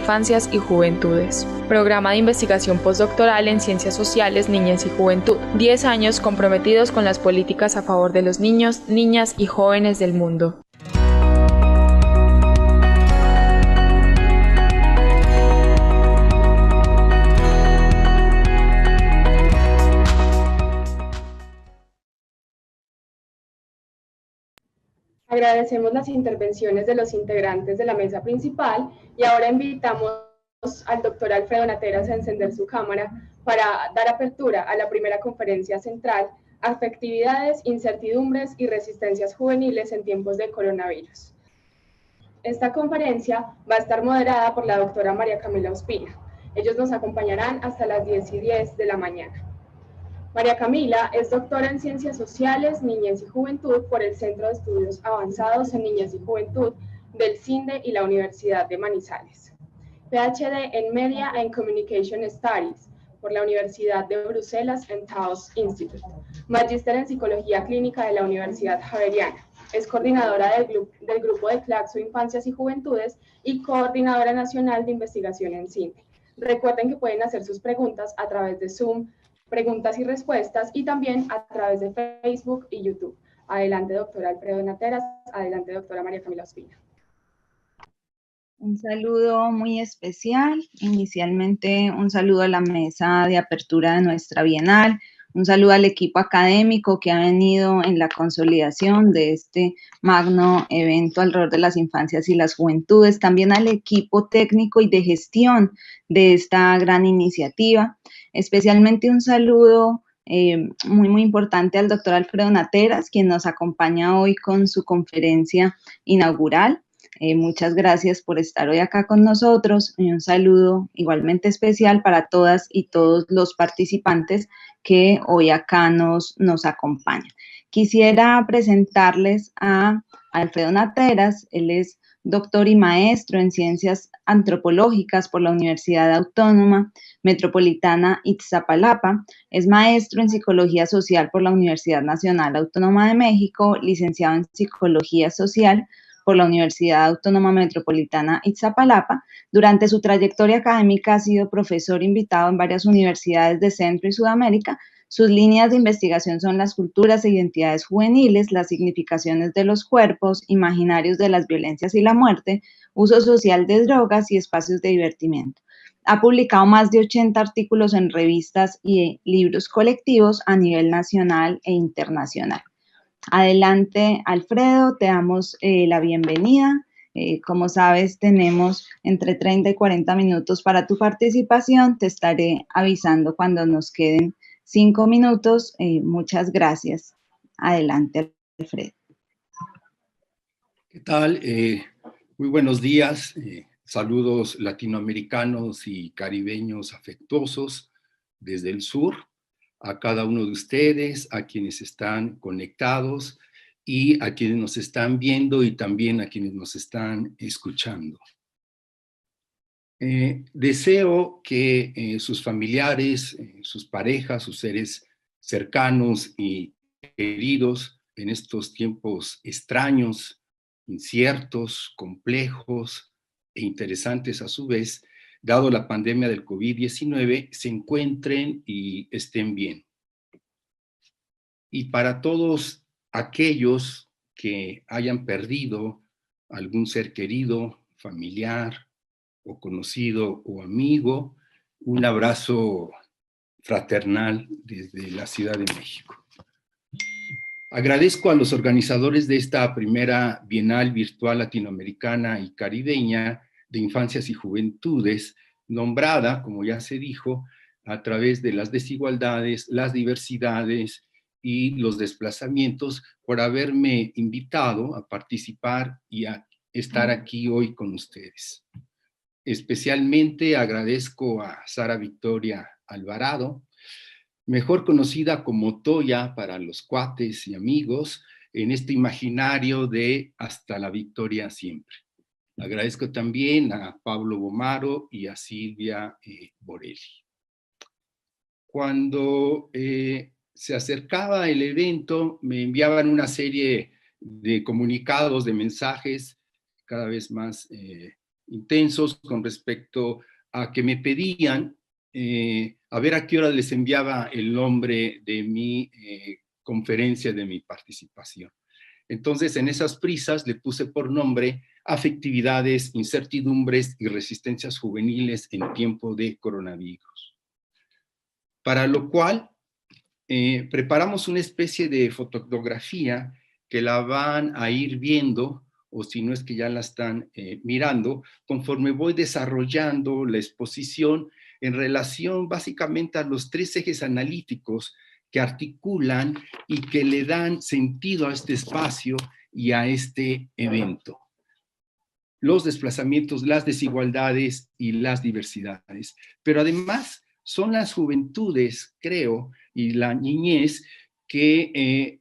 Infancias y Juventudes. Programa de investigación postdoctoral en Ciencias Sociales, Niñez y Juventud. 10 años comprometidos con las políticas a favor de los niños, niñas y jóvenes del mundo. Agradecemos las intervenciones de los integrantes de la mesa principal y ahora invitamos al doctor Alfredo Nateras a encender su cámara para dar apertura a la primera conferencia central, Afectividades, Incertidumbres y Resistencias Juveniles en tiempos de coronavirus. Esta conferencia va a estar moderada por la doctora María Camila Ospina. Ellos nos acompañarán hasta las 10:10 de la mañana. María Camila es doctora en Ciencias Sociales, Niñez y Juventud por el Centro de Estudios Avanzados en Niñez y Juventud del CINDE y la Universidad de Manizales. PhD en Media and Communication Studies por la Universidad de Bruselas and Taos Institute. Magíster en Psicología Clínica de la Universidad Javeriana. Es coordinadora del Grupo de Claxo Infancias y Juventudes y coordinadora nacional de investigación en CINDE. Recuerden que pueden hacer sus preguntas a través de Zoom, preguntas y respuestas, y también a través de Facebook y YouTube. Adelante, doctora Alfredo Nateras. Adelante, doctora María Camila Ospina. Un saludo muy especial. Inicialmente, un saludo a la mesa de apertura de nuestra Bienal. Un saludo al equipo académico que ha venido en la consolidación de este magno evento alrededor de las infancias y las juventudes. También al equipo técnico y de gestión de esta gran iniciativa. Especialmente un saludo muy importante al doctor Alfredo Nateras, quien nos acompaña hoy con su conferencia inaugural. Muchas gracias por estar hoy acá con nosotros y un saludo igualmente especial para todas y todos los participantes que hoy acá nos acompañan. Quisiera presentarles a Alfredo Nateras. Él es doctor y maestro en Ciencias Antropológicas por la Universidad Autónoma Metropolitana Iztapalapa. Es maestro en Psicología Social por la Universidad Nacional Autónoma de México, licenciado en Psicología Social por la Universidad Autónoma Metropolitana Iztapalapa. Durante su trayectoria académica ha sido profesor invitado en varias universidades de Centro y Sudamérica. Sus líneas de investigación son las culturas e identidades juveniles, las significaciones de los cuerpos, imaginarios de las violencias y la muerte, uso social de drogas y espacios de divertimiento. Ha publicado más de 80 artículos en revistas y libros colectivos a nivel nacional e internacional. Adelante, Alfredo, te damos la bienvenida. Como sabes, tenemos entre 30 y 40 minutos para tu participación. Te estaré avisando cuando nos queden 5 minutos. Muchas gracias. Adelante, Alfredo. ¿Qué tal? Muy buenos días. Saludos latinoamericanos y caribeños afectuosos desde el sur. A cada uno de ustedes, a quienes están conectados y a quienes nos están viendo y también a quienes nos están escuchando. Deseo que sus familiares, sus parejas, sus seres cercanos y queridos en estos tiempos extraños, inciertos, complejos e interesantes a su vez, dado la pandemia del COVID-19, se encuentren y estén bien. Y para todos aquellos que hayan perdido algún ser querido, familiar o conocido o amigo, un abrazo fraternal desde la Ciudad de México. Agradezco a los organizadores de esta primera Bienal Virtual Latinoamericana y Caribeña de Infancias y Juventudes, nombrada, como ya se dijo, a través de las desigualdades, las diversidades y los desplazamientos, por haberme invitado a participar y a estar aquí hoy con ustedes. Especialmente agradezco a Sara Victoria Alvarado, mejor conocida como Toya para los cuates y amigos, en este imaginario de Hasta la Victoria Siempre. Agradezco también a Pablo Bomaro y a Silvia Borelli. Cuando se acercaba el evento, me enviaban una serie de comunicados, de mensajes cada vez más intensos con respecto a que me pedían a ver a qué hora les enviaba el nombre de mi conferencia, de mi participación. Entonces, en esas prisas le puse por nombre Afectividades, Incertidumbres y Resistencias Juveniles en tiempo de coronavirus. Para lo cual, preparamos una especie de fotografía que la van a ir viendo, o si no es que ya la están mirando, conforme voy desarrollando la exposición en relación básicamente a los 3 ejes analíticos que articulan y que le dan sentido a este espacio y a este evento. Los desplazamientos, las desigualdades y las diversidades. Pero además son las juventudes, creo, y la niñez que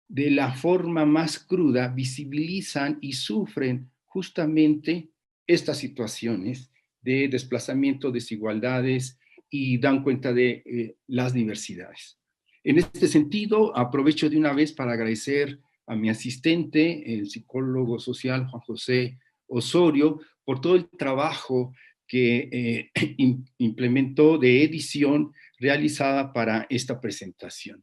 de la forma más cruda visibilizan y sufren justamente estas situaciones de desplazamiento, desigualdades y dan cuenta de las diversidades. En este sentido, aprovecho de una vez para agradecer a mi asistente, el psicólogo social Juan José Osorio, por todo el trabajo que implementó de edición realizada para esta presentación.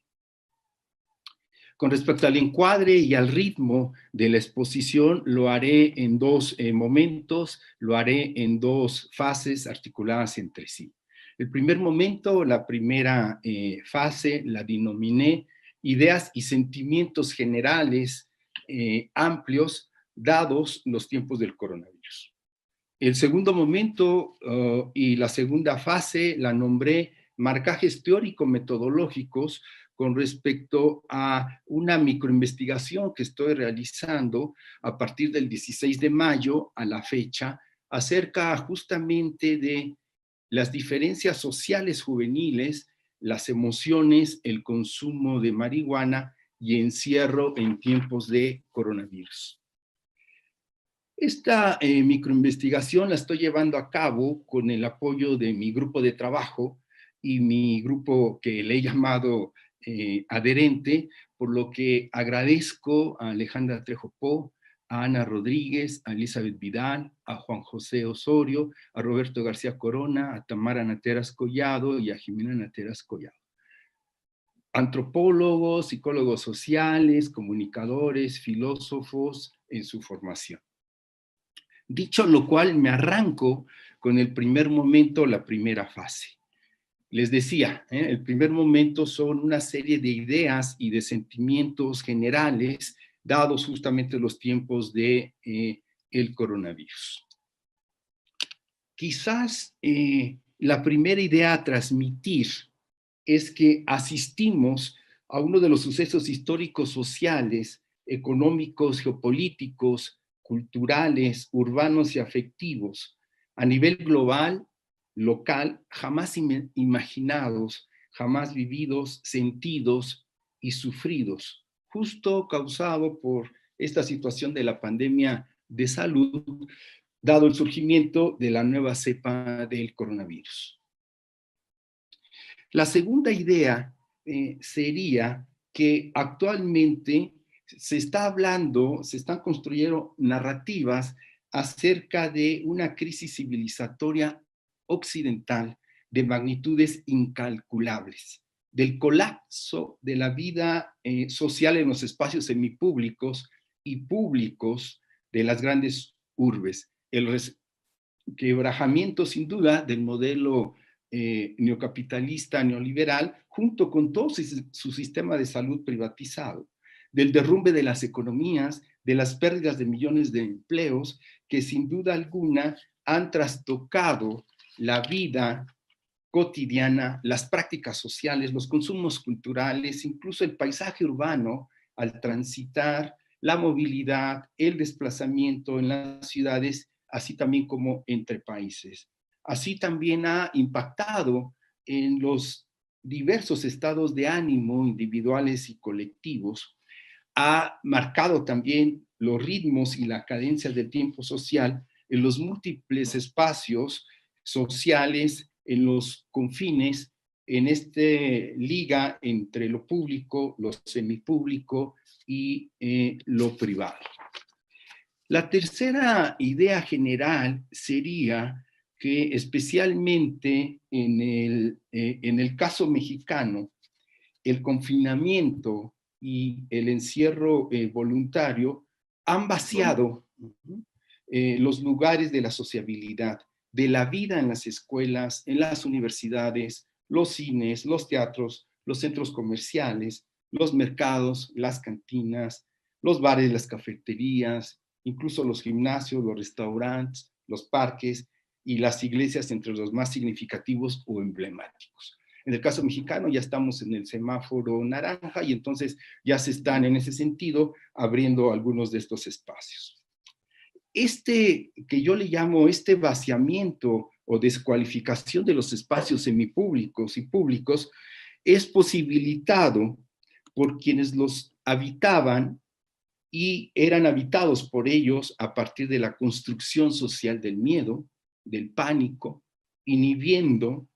Con respecto al encuadre y al ritmo de la exposición, lo haré en 2 momentos, lo haré en 2 fases articuladas entre sí. El primer momento, la primera fase, la denominé Ideas y Sentimientos Generales Amplios, dados los tiempos del coronavirus. El segundo momento y la segunda fase la nombré Marcajes Teórico-Metodológicos con respecto a una microinvestigación que estoy realizando a partir del 16 de mayo a la fecha, acerca justamente de las diferencias sociales juveniles, las emociones, el consumo de marihuana y encierro en tiempos de coronavirus. Esta microinvestigación la estoy llevando a cabo con el apoyo de mi grupo de trabajo y mi grupo que le he llamado adherente, por lo que agradezco a Alejandra Trejo Po, a Ana Rodríguez, a Elizabeth Vidal, a Juan José Osorio, a Roberto García Corona, a Tamara Nateras Collado y a Jimena Nateras Collado. Antropólogos, psicólogos sociales, comunicadores, filósofos en su formación. Dicho lo cual, me arranco con el primer momento, la primera fase. Les decía, el primer momento son una serie de ideas y de sentimientos generales dados justamente los tiempos de el coronavirus. Quizás la primera idea a transmitir es que asistimos a uno de los sucesos históricos, sociales, económicos, geopolíticos, culturales, urbanos y afectivos a nivel global, local, jamás imaginados, jamás vividos, sentidos y sufridos, justo causado por esta situación de la pandemia de salud, dado el surgimiento de la nueva cepa del coronavirus. La segunda idea sería que actualmente se está hablando, se están construyendo narrativas acerca de una crisis civilizatoria occidental de magnitudes incalculables, del colapso de la vida social en los espacios semipúblicos y públicos de las grandes urbes, el quebrajamiento sin duda del modelo neocapitalista, neoliberal, junto con todo su sistema de salud privatizado, del derrumbe de las economías, de las pérdidas de millones de empleos que sin duda alguna han trastocado la vida cotidiana, las prácticas sociales, los consumos culturales, incluso el paisaje urbano al transitar, la movilidad, el desplazamiento en las ciudades, así también como entre países. Así también ha impactado en los diversos estados de ánimo individuales y colectivos, ha marcado también los ritmos y la cadencia del tiempo social en los múltiples espacios sociales, en los confines, en esta liga entre lo público, lo semipúblico y lo privado. La tercera idea general sería que especialmente en el caso mexicano, el confinamiento y el encierro voluntario han vaciado los lugares de la sociabilidad, de la vida en las escuelas, en las universidades, los cines, los teatros, los centros comerciales, los mercados, las cantinas, los bares, las cafeterías, incluso los gimnasios, los restaurantes, los parques y las iglesias entre los más significativos o emblemáticos. En el caso mexicano ya estamos en el semáforo naranja y entonces ya se están en ese sentido abriendo algunos de estos espacios. Este que yo le llamo este vaciamiento o descualificación de los espacios semipúblicos y públicos es posibilitado por quienes los habitaban y eran habitados por ellos a partir de la construcción social del miedo, del pánico, inhibiendo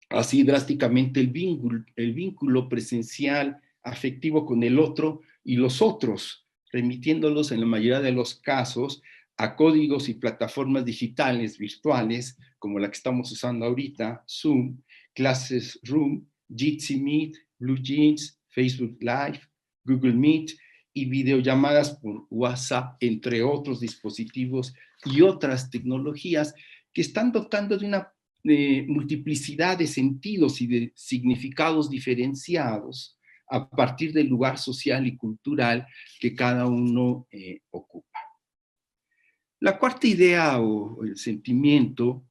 así drásticamente el vínculo presencial, afectivo con el otro y los otros, remitiéndolos en la mayoría de los casos a códigos y plataformas digitales virtuales, como la que estamos usando ahorita, Zoom, Classroom, Jitsi Meet, Blue Jeans, Facebook Live, Google Meet y videollamadas por WhatsApp, entre otros dispositivos y otras tecnologías que están dotando de una multiplicidad de sentidos y de significados diferenciados a partir del lugar social y cultural que cada uno ocupa. La cuarta idea o el sentimiento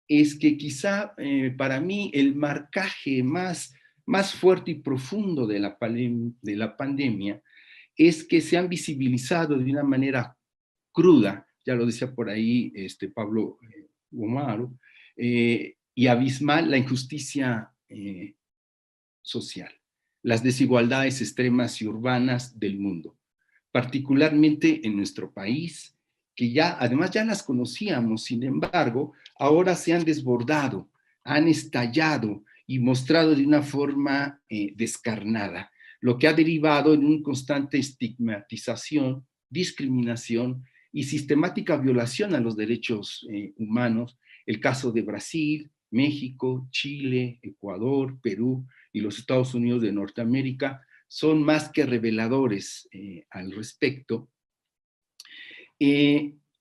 es que quizá para mí el marcaje más fuerte y profundo de la pandemia es que se han visibilizado de una manera cruda, ya lo decía por ahí Pablo Gomaro, y abismal la injusticia social, las desigualdades extremas y urbanas del mundo, particularmente en nuestro país, que ya además ya las conocíamos, sin embargo, ahora se han desbordado, han estallado y mostrado de una forma descarnada, lo que ha derivado en una constante estigmatización, discriminación y sistemática violación a los derechos humanos. El caso de Brasil, México, Chile, Ecuador, Perú y los Estados Unidos de Norteamérica son más que reveladores al respecto.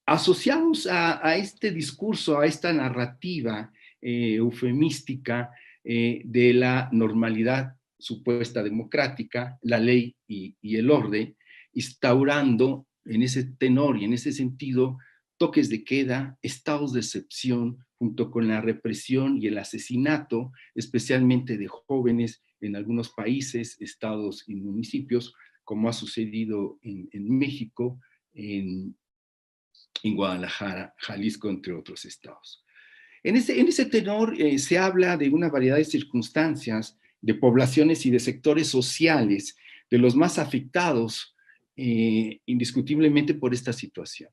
Asociados a este discurso, a esta narrativa eufemística de la normalidad supuesta democrática, la ley y el orden, instaurando en ese tenor y en ese sentido toques de queda, estados de excepción, junto con la represión y el asesinato, especialmente de jóvenes en algunos países, estados y municipios, como ha sucedido en México, en Guadalajara, Jalisco, entre otros estados. En ese tenor se habla de una variedad de circunstancias, de poblaciones y de sectores sociales, de los más afectados indiscutiblemente por esta situación.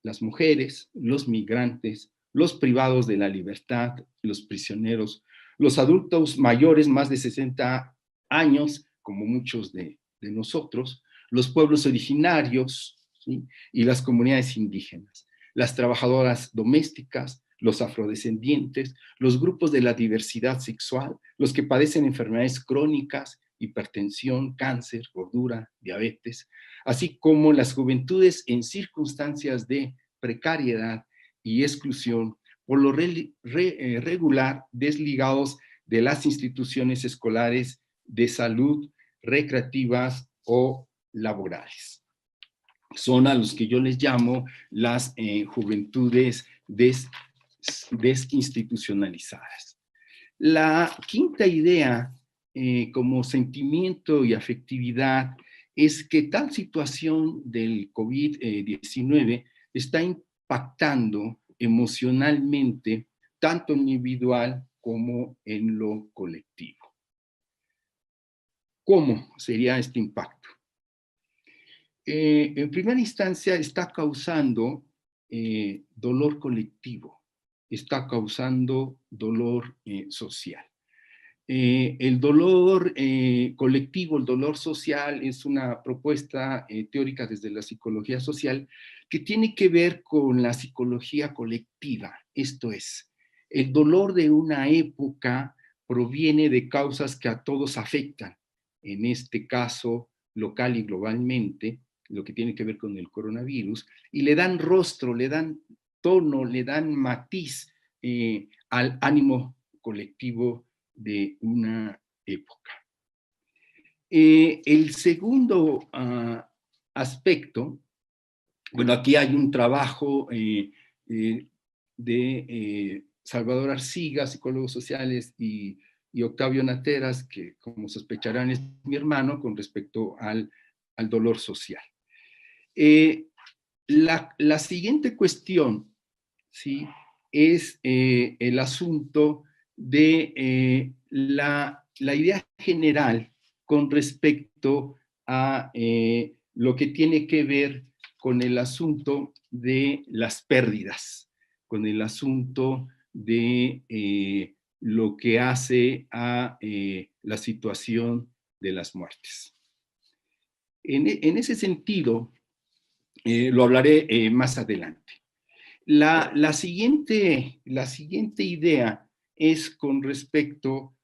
Las mujeres, los migrantes, los privados de la libertad, los prisioneros, los adultos mayores más de 60 años, como muchos de nosotros, los pueblos originarios, ¿sí? Y las comunidades indígenas, las trabajadoras domésticas, los afrodescendientes, los grupos de la diversidad sexual, los que padecen enfermedades crónicas, hipertensión, cáncer, gordura, diabetes, así como las juventudes en circunstancias de precariedad y exclusión, por lo regular desligados de las instituciones escolares de salud, recreativas o laborales. Son a los que yo les llamo las juventudes desinstitucionalizadas. La quinta idea, como sentimiento y afectividad, es que tal situación del COVID-19 está impactando emocionalmente tanto en lo individual como en lo colectivo. ¿Cómo sería este impacto? En primera instancia está causando dolor colectivo, está causando dolor social. El dolor colectivo, el dolor social, es una propuesta teórica desde la psicología social que tiene que ver con la psicología colectiva. Esto es, el dolor de una época proviene de causas que a todos afectan, en este caso local y globalmente, lo que tiene que ver con el coronavirus, y le dan rostro, le dan tono, le dan matiz al ánimo colectivo de una época. El segundo aspecto, bueno, aquí hay un trabajo de Salvador Arciga, psicólogos sociales, y Octavio Nateras, que como sospecharán es mi hermano, con respecto al dolor social. La siguiente cuestión, ¿sí?, es el asunto de la idea general con respecto a lo que tiene que ver con el asunto de las pérdidas, con el asunto de lo que hace a la situación de las muertes. En ese sentido, lo hablaré más adelante. La siguiente idea es con respecto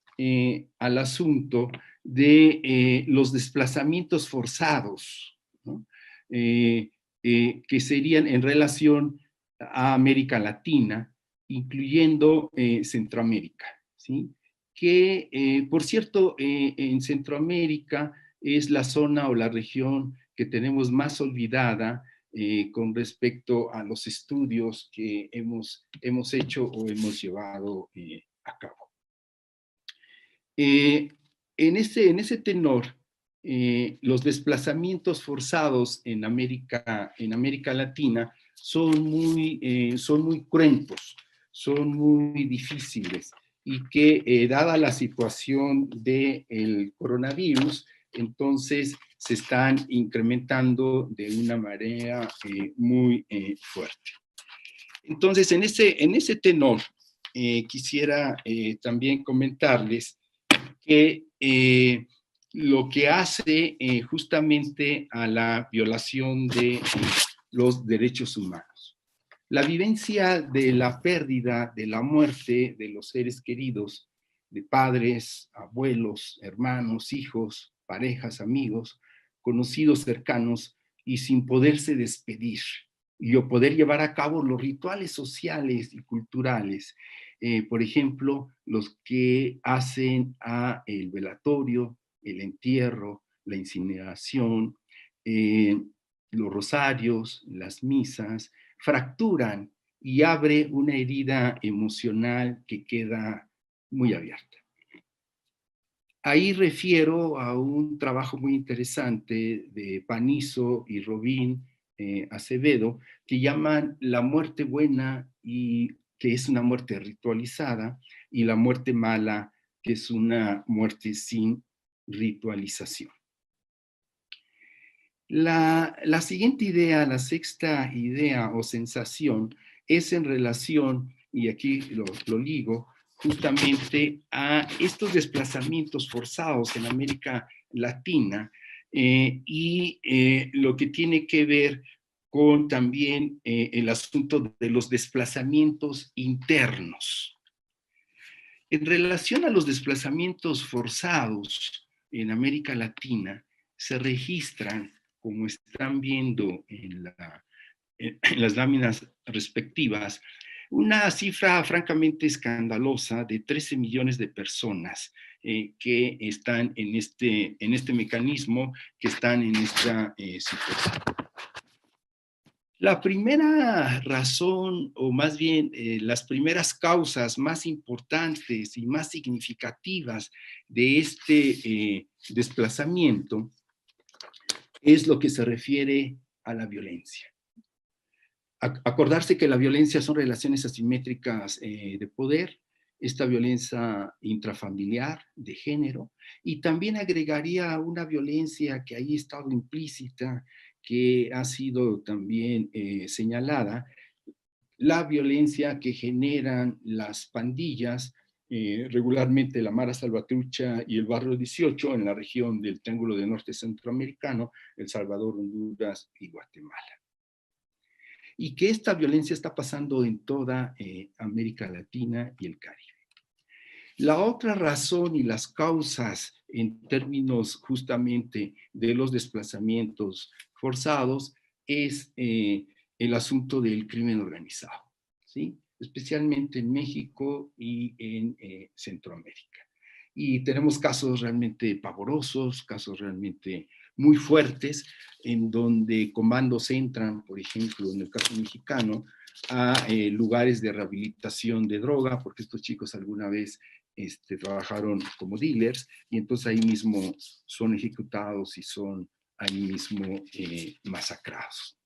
al asunto de los desplazamientos forzados, ¿no? Que serían en relación a América Latina, incluyendo Centroamérica, ¿sí? Que, por cierto, en Centroamérica es la zona o la región que tenemos más olvidada con respecto a los estudios que hemos hecho o hemos llevado a cabo. En ese tenor, los desplazamientos forzados en América Latina son muy cruentos, son muy difíciles, y que dada la situación del coronavirus, entonces se están incrementando de una manera muy fuerte. Entonces, en ese tenor, quisiera también comentarles que lo que hace justamente a la violación de los derechos humanos. La vivencia de la pérdida, de la muerte de los seres queridos, de padres, abuelos, hermanos, hijos, parejas, amigos, conocidos cercanos, y sin poderse despedir y o poder llevar a cabo los rituales sociales y culturales, por ejemplo, los que hacen a el velatorio, el entierro, la incineración, los rosarios, las misas, fracturan y abre una herida emocional que queda muy abierta. Ahí refiero a un trabajo muy interesante de Panizo y Robín Acevedo, que llaman la muerte buena, y que es una muerte ritualizada, y la muerte mala, que es una muerte sin ritualización. La siguiente idea, la sexta idea o sensación, es en relación, y aquí lo ligo, justamente a estos desplazamientos forzados en América Latina y lo que tiene que ver con también el asunto de los desplazamientos internos. En relación a los desplazamientos forzados en América Latina, se registran, como están viendo en las láminas respectivas, una cifra francamente escandalosa de 13 millones de personas que están en este mecanismo, que están en esta situación. La primera razón, o más bien las primeras causas más importantes y más significativas de este desplazamiento, es lo que se refiere a la violencia. Acordarse que la violencia son relaciones asimétricas de poder, esta violencia intrafamiliar, de género, y también agregaría una violencia que ahí ha estado implícita, que ha sido también señalada, la violencia que generan las pandillas regularmente la Mara Salvatrucha y el Barrio 18 en la región del Triángulo del Norte Centroamericano, El Salvador, Honduras y Guatemala. Y que esta violencia está pasando en toda América Latina y el Caribe. La otra razón y las causas en términos justamente de los desplazamientos forzados es el asunto del crimen organizado, ¿sí? Especialmente en México y en Centroamérica. Y tenemos casos realmente pavorosos, casos realmente muy fuertes, en donde comandos entran, por ejemplo, en el caso mexicano, a lugares de rehabilitación de droga, porque estos chicos alguna vez trabajaron como dealers, y entonces ahí mismo son ejecutados y son ahí mismo masacrados.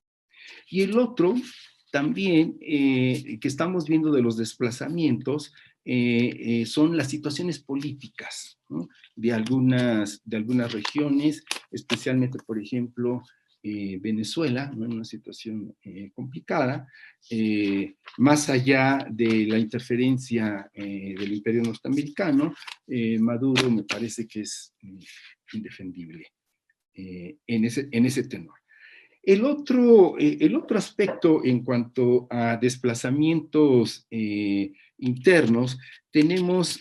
Y el otro, también, que estamos viendo de los desplazamientos, son las situaciones políticas, ¿no? de algunas regiones, especialmente, por ejemplo, Venezuela, ¿no? en una situación complicada, más allá de la interferencia del imperio norteamericano, Maduro me parece que es indefendible en ese tenor. El otro aspecto en cuanto a desplazamientos internos, tenemos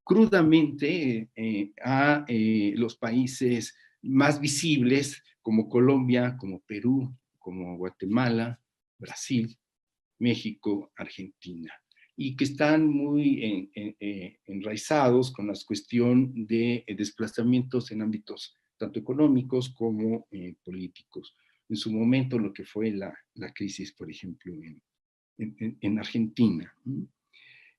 crudamente a los países más visibles como Colombia, como Perú, como Guatemala, Brasil, México, Argentina, y que están muy enraizados con la cuestión de desplazamientos en ámbitos tanto económicos como políticos. En su momento, lo que fue la crisis, por ejemplo, en Argentina.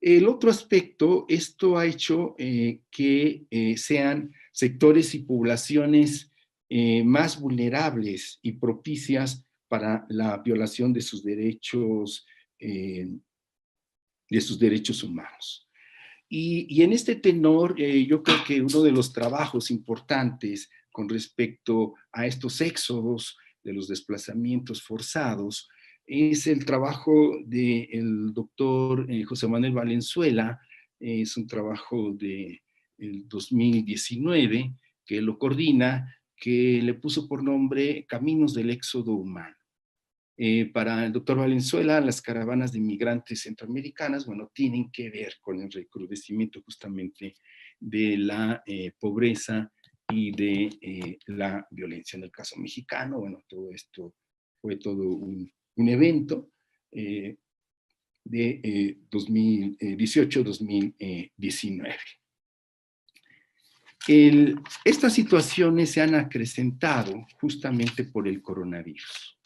El otro aspecto, esto ha hecho que sean sectores y poblaciones más vulnerables y propicias para la violación de sus derechos humanos. Y en este tenor, yo creo que uno de los trabajos importantes con respecto a estos éxodos de los desplazamientos forzados es el trabajo del doctor José Manuel Valenzuela. Es un trabajo del 2019 que lo coordina, que le puso por nombre Caminos del Éxodo Humano. Para el doctor Valenzuela, las caravanas de migrantes centroamericanas, bueno, tienen que ver con el recrudecimiento justamente de la pobreza y de la violencia. En el caso mexicano, bueno, todo esto fue todo un evento de 2018-2019. Estas situaciones se han acrecentado justamente por el coronavirus.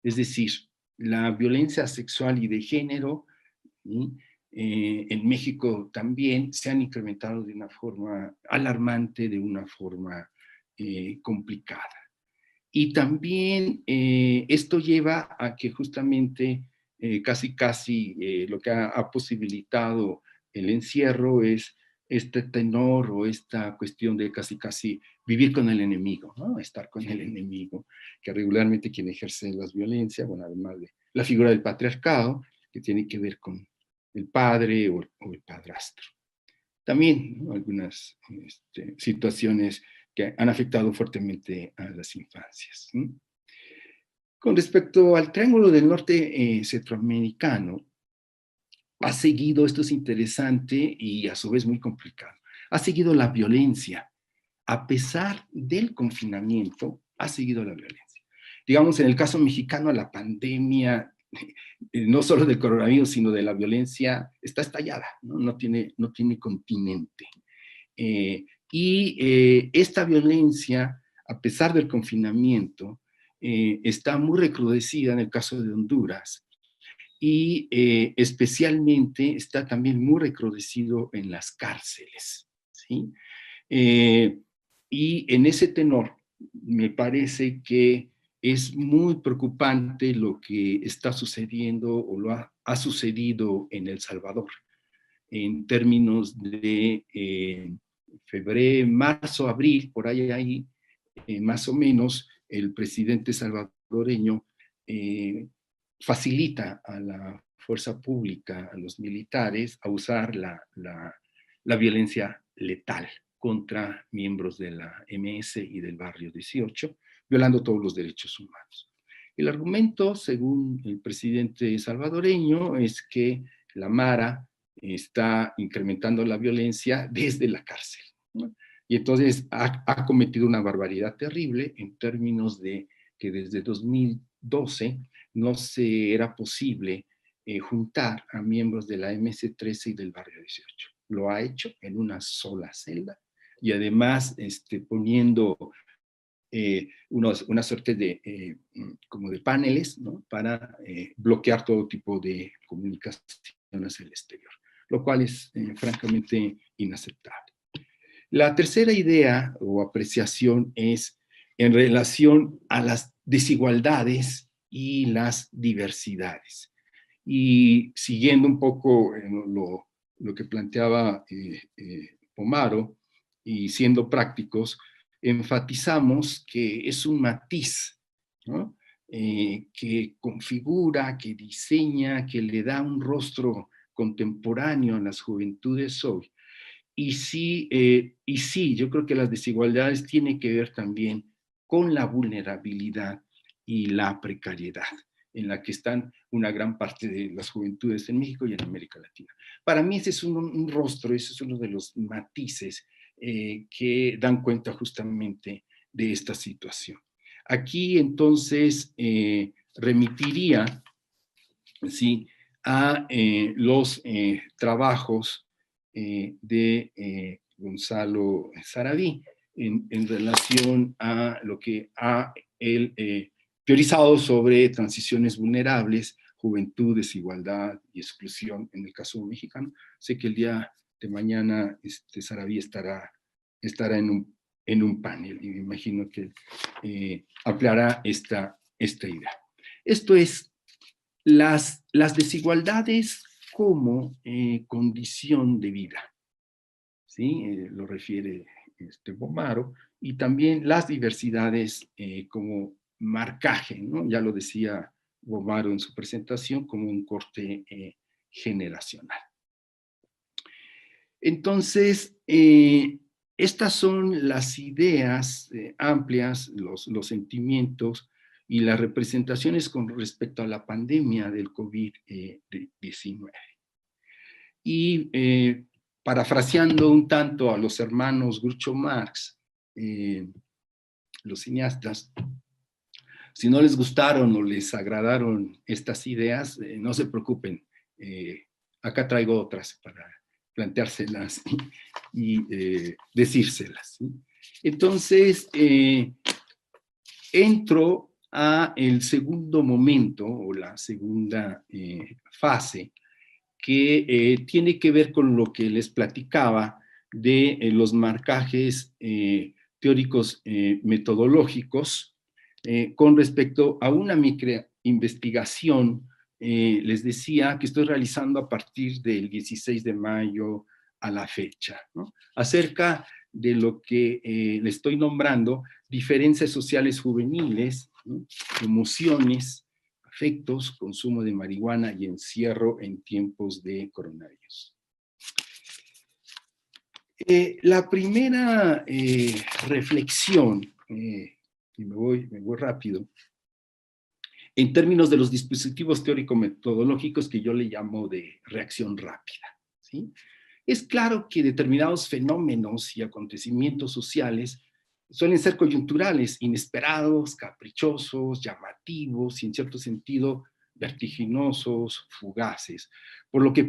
Es decir, la violencia sexual y de género, en México también se han incrementado de una forma alarmante, de una forma complicada. Y también esto lleva a que justamente casi lo que ha posibilitado el encierro es este tenor o esta cuestión de casi vivir con el enemigo, ¿no? Estar con el enemigo, que regularmente quien ejerce las violencias, bueno, además de la figura del patriarcado, que tiene que ver con el padre o el padrastro. También, ¿no? Algunas situaciones que han afectado fuertemente a las infancias, ¿no? Con respecto al Triángulo del Norte centroamericano, ha seguido, esto es interesante y a su vez muy complicado, ha seguido la violencia. A pesar del confinamiento, ha seguido la violencia. Digamos, en el caso mexicano, la pandemia, no solo del coronavirus, sino de la violencia, está estallada, ¿no? No tiene continente. Esta violencia, a pesar del confinamiento, está muy recrudecida en el caso de Honduras, y especialmente está también muy recrudecido en las cárceles, ¿sí? Y en ese tenor me parece que es muy preocupante lo que está sucediendo o ha sucedido en El Salvador en términos de febrero, marzo, abril, por ahí más o menos, el presidente salvadoreño facilita a la fuerza pública, a los militares, a usar la violencia letal contra miembros de la MS y del Barrio 18, violando todos los derechos humanos. El argumento, según el presidente salvadoreño, es que la Mara está incrementando la violencia desde la cárcel, ¿no? Y entonces ha cometido una barbaridad terrible en términos de que desde 2012 no se era posible juntar a miembros de la MS-13 y del Barrio 18. Lo ha hecho en una sola celda y además poniendo una suerte de, como de paneles, ¿no? Para bloquear todo tipo de comunicación hacia el exterior, lo cual es francamente inaceptable. La tercera idea o apreciación es en relación a las desigualdades y las diversidades. Y siguiendo un poco lo que planteaba Pomaro, y siendo prácticos, enfatizamos que es un matiz, ¿no? Que configura, que diseña, que le da un rostro contemporáneo a las juventudes hoy. Y sí, yo creo que las desigualdades tienen que ver también con la vulnerabilidad y la precariedad en la que están una gran parte de las juventudes en México y en América Latina. Para mí ese es un rostro, ese es uno de los matices que dan cuenta justamente de esta situación. Aquí entonces remitiría, ¿sí?, a los trabajos de Gonzalo Sarabí en relación a lo que ha él teorizado sobre transiciones vulnerables, juventud, desigualdad y exclusión en el caso mexicano. Sé que el día de mañana Sarabí estará en un panel y me imagino que ampliará esta idea. Esto es las desigualdades como condición de vida, ¿sí? Lo refiere Pomaro, y también las diversidades como marcaje, ¿no? Ya lo decía Pomaro en su presentación, como un corte generacional. Entonces, estas son las ideas amplias, los sentimientos y las representaciones con respecto a la pandemia del COVID-19. Y parafraseando un tanto a los hermanos Groucho Marx, los cineastas, si no les gustaron o les agradaron estas ideas, no se preocupen, acá traigo otras para planteárselas y decírselas, ¿sí? Entonces, entro a el segundo momento o la segunda fase, que tiene que ver con lo que les platicaba de los marcajes teóricos metodológicos con respecto a una microinvestigación. Les decía que estoy realizando a partir del 16 de mayo a la fecha, ¿no? Acerca de lo que le estoy nombrando diferencias sociales juveniles, ¿no? Emociones, afectos, consumo de marihuana y encierro en tiempos de coronavirus. La primera reflexión, y me voy rápido, en términos de los dispositivos teórico-metodológicos que yo le llamo de reacción rápida, ¿sí? Es claro que determinados fenómenos y acontecimientos sociales suelen ser coyunturales, inesperados, caprichosos, llamativos y en cierto sentido vertiginosos, fugaces, por lo que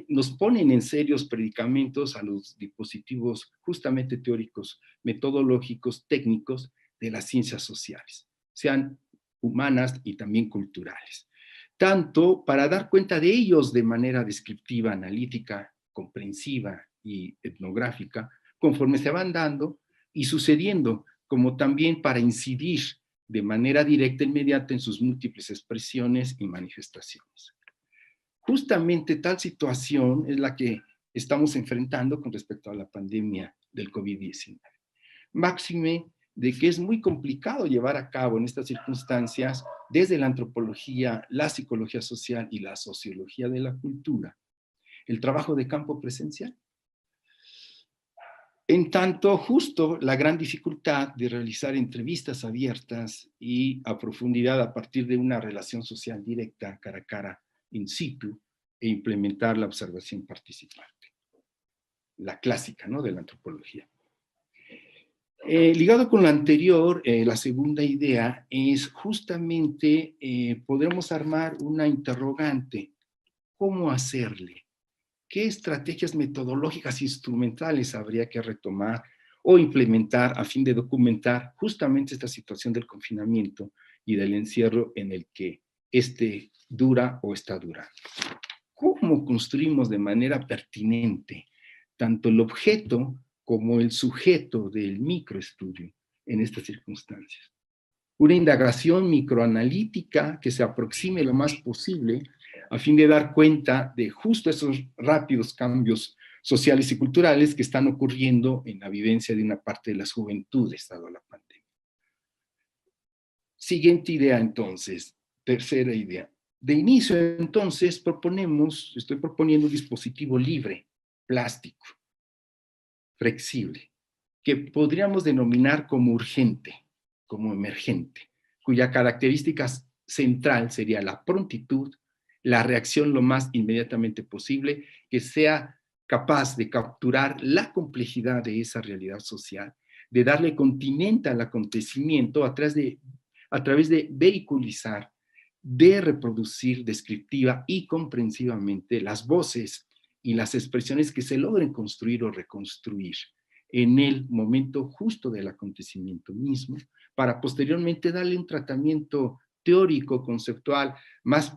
nos ponen en serios predicamentos a los dispositivos justamente teóricos, metodológicos, técnicos de las ciencias sociales, sean humanas y también culturales, tanto para dar cuenta de ellos de manera descriptiva, analítica, comprensiva y etnográfica, conforme se van dando y sucediendo, como también para incidir de manera directa e inmediata en sus múltiples expresiones y manifestaciones. Justamente tal situación es la que estamos enfrentando con respecto a la pandemia del COVID-19. Máxime de que es muy complicado llevar a cabo en estas circunstancias, desde la antropología, la psicología social y la sociología de la cultura, el trabajo de campo presencial. En tanto, justo la gran dificultad de realizar entrevistas abiertas y a profundidad a partir de una relación social directa, cara a cara, in situ, e implementar la observación participante. La clásica, ¿no?, de la antropología. Ligado con lo anterior, la segunda idea es justamente, podremos armar una interrogante. ¿Cómo hacerle? ¿Qué estrategias metodológicas instrumentales habría que retomar o implementar a fin de documentar justamente esta situación del confinamiento y del encierro en el que este dura o está durando? ¿Cómo construimos de manera pertinente tanto el objeto como el sujeto del microestudio en estas circunstancias? Una indagación microanalítica que se aproxime lo más posible a fin de dar cuenta de justo esos rápidos cambios sociales y culturales que están ocurriendo en la vivencia de una parte de las juventudes dado la pandemia. Siguiente idea entonces, tercera idea. De inicio entonces estoy proponiendo un dispositivo libre, plástico, flexible, que podríamos denominar como urgente, como emergente, cuya característica central sería la prontitud, la reacción lo más inmediatamente posible, que sea capaz de capturar la complejidad de esa realidad social, de darle continente al acontecimiento a través de vehiculizar, de reproducir descriptiva y comprensivamente las voces y las expresiones que se logren construir o reconstruir en el momento justo del acontecimiento mismo, para posteriormente darle un tratamiento teórico, conceptual, más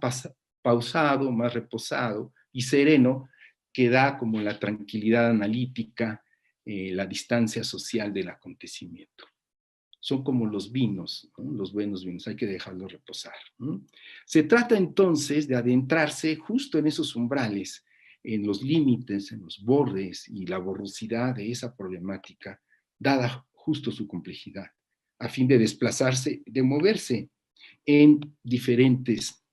pausado, más reposado y sereno, que da como la tranquilidad analítica, la distancia social del acontecimiento. Son como los vinos, ¿no?, los buenos vinos, hay que dejarlos reposar, ¿no? Se trata entonces de adentrarse justo en esos umbrales, en los límites, en los bordes y la borrosidad de esa problemática, dada justo su complejidad, a fin de desplazarse, de moverse en diferentes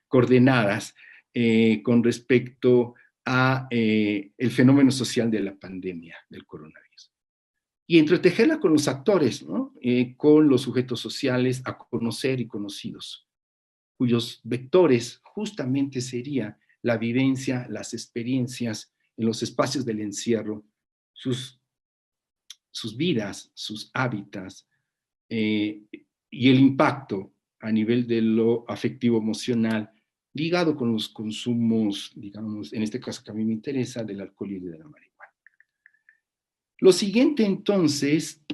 coordenadas con respecto a el fenómeno social de la pandemia del coronavirus. Y entretejerla con los actores, ¿no?, con los sujetos sociales a conocer y conocidos, cuyos vectores justamente sería la vivencia, las experiencias en los espacios del encierro, sus vidas, sus hábitats, y el impacto a nivel de lo afectivo-emocional ligado con los consumos, digamos, en este caso que a mí me interesa, del alcohol y de la marihuana. Lo siguiente, entonces,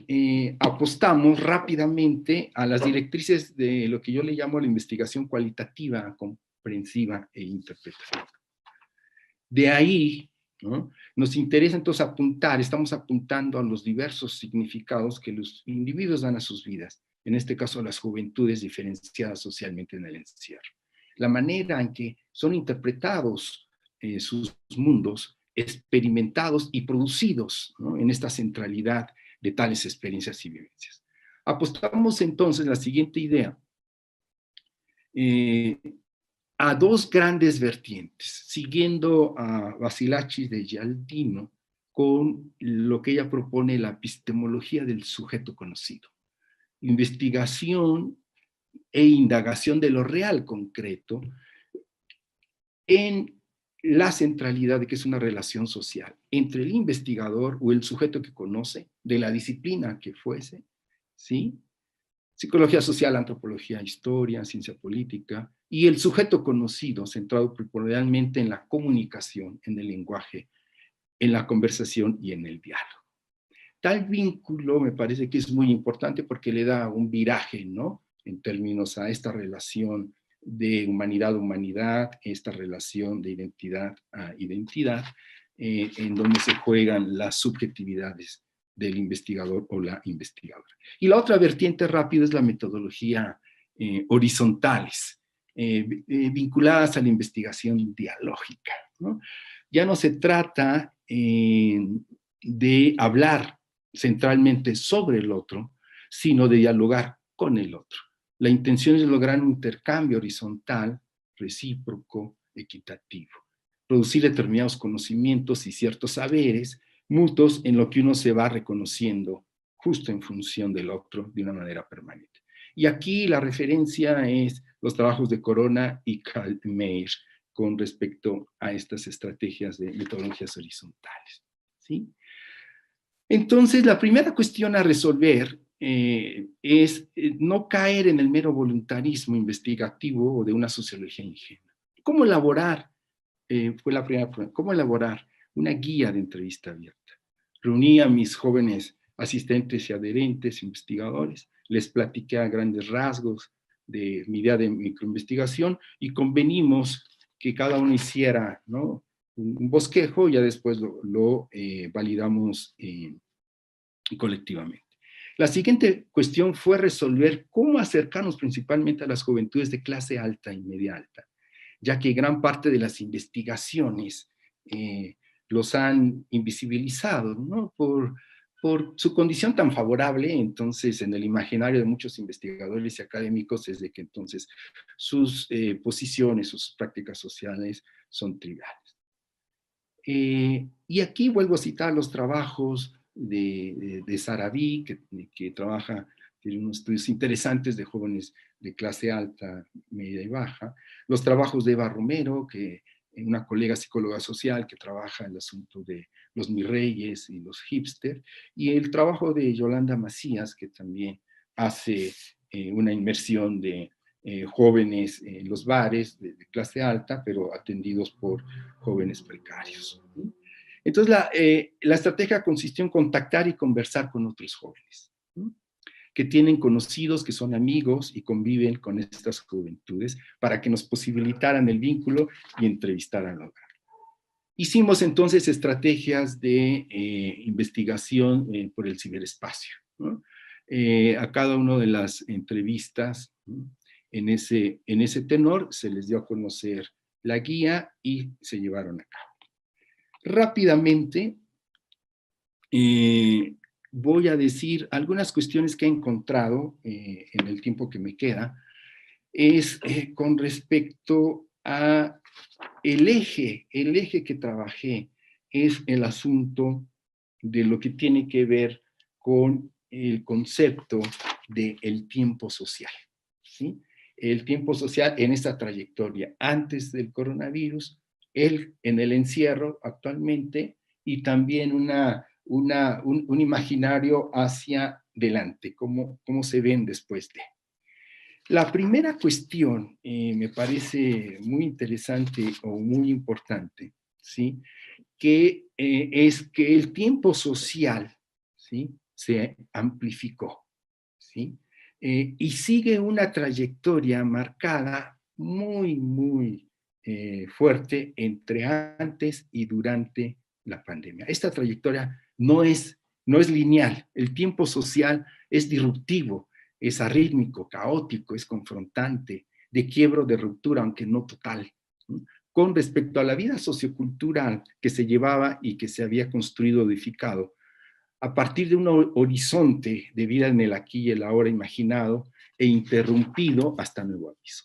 apostamos rápidamente a las directrices de lo que yo le llamo la investigación cualitativa, comprensiva e interpretativa. De ahí, ¿no?, nos interesa entonces estamos apuntando a los diversos significados que los individuos dan a sus vidas, en este caso a las juventudes diferenciadas socialmente en el encierro. La manera en que son interpretados sus mundos, experimentados y producidos, ¿no?, en esta centralidad de tales experiencias y vivencias. Apostamos entonces la siguiente idea, a dos grandes vertientes, siguiendo a Basilachis de Gialdino con lo que ella propone, la epistemología del sujeto conocido. Investigación e indagación de lo real concreto en la centralidad de que es una relación social entre el investigador o el sujeto que conoce, de la disciplina que fuese, ¿sí?, psicología social, antropología, historia, ciencia política, y el sujeto conocido, centrado primordialmente en la comunicación, en el lenguaje, en la conversación y en el diálogo. Tal vínculo me parece que es muy importante porque le da un viraje, ¿no?, en términos a esta relación de humanidad a humanidad, esta relación de identidad a identidad, en donde se juegan las subjetividades del investigador o la investigadora. Y la otra vertiente rápida es la metodología horizontales, vinculadas a la investigación dialógica, ¿no? Ya no se trata de hablar centralmente sobre el otro, sino de dialogar con el otro. La intención es lograr un intercambio horizontal, recíproco, equitativo. Producir determinados conocimientos y ciertos saberes mutuos en lo que uno se va reconociendo justo en función del otro de una manera permanente. Y aquí la referencia es los trabajos de Corona y Karl Mayr con respecto a estas estrategias de metodologías horizontales, ¿sí? Entonces, la primera cuestión a resolver es no caer en el mero voluntarismo investigativo o de una sociología ingenua. ¿Cómo elaborar? Fue la primera pregunta. ¿Cómo elaborar una guía de entrevista abierta? Reuní a mis jóvenes asistentes y adherentes, investigadores, les platiqué a grandes rasgos de mi idea de microinvestigación y convenimos que cada uno hiciera, ¿no?, un bosquejo, y ya después lo validamos colectivamente. La siguiente cuestión fue resolver cómo acercarnos principalmente a las juventudes de clase alta y media alta, ya que gran parte de las investigaciones los han invisibilizado, ¿no?, por su condición tan favorable. Entonces, en el imaginario de muchos investigadores y académicos es de que entonces sus posiciones, sus prácticas sociales son triviales. Y aquí vuelvo a citar los trabajos de Sarabí, que trabaja, tiene unos estudios interesantes de jóvenes de clase alta, media y baja, los trabajos de Eva Romero, que es una colega psicóloga social que trabaja en el asunto de los mirreyes y los hipster, y el trabajo de Yolanda Macías, que también hace una inmersión de jóvenes en los bares de clase alta, pero atendidos por jóvenes precarios. Entonces, la estrategia consistió en contactar y conversar con otros jóvenes, ¿no?, que tienen conocidos, que son amigos y conviven con estas juventudes para que nos posibilitaran el vínculo y entrevistaran al hogar. Hicimos entonces estrategias de investigación por el ciberespacio, ¿no? A cada una de las entrevistas, ¿no?, en ese tenor se les dio a conocer la guía y se llevaron a cabo. Rápidamente voy a decir algunas cuestiones que he encontrado en el tiempo que me queda, es con respecto a el eje que trabajé, es el asunto de lo que tiene que ver con el concepto del tiempo social, ¿sí? El tiempo social en esta trayectoria antes del coronavirus, en el encierro actualmente, y también un imaginario hacia adelante, cómo se ven después de. La primera cuestión me parece muy interesante o muy importante, ¿sí?, que es que el tiempo social, ¿sí?, se amplificó, ¿sí?, y sigue una trayectoria marcada muy, muy fuerte entre antes y durante la pandemia. Esta trayectoria no es lineal. El tiempo social es disruptivo, es arrítmico, caótico, es confrontante, de quiebro, de ruptura, aunque no total, ¿no?, con respecto a la vida sociocultural que se llevaba y que se había construido, edificado, a partir de un horizonte de vida en el aquí y el ahora imaginado e interrumpido hasta nuevo aviso.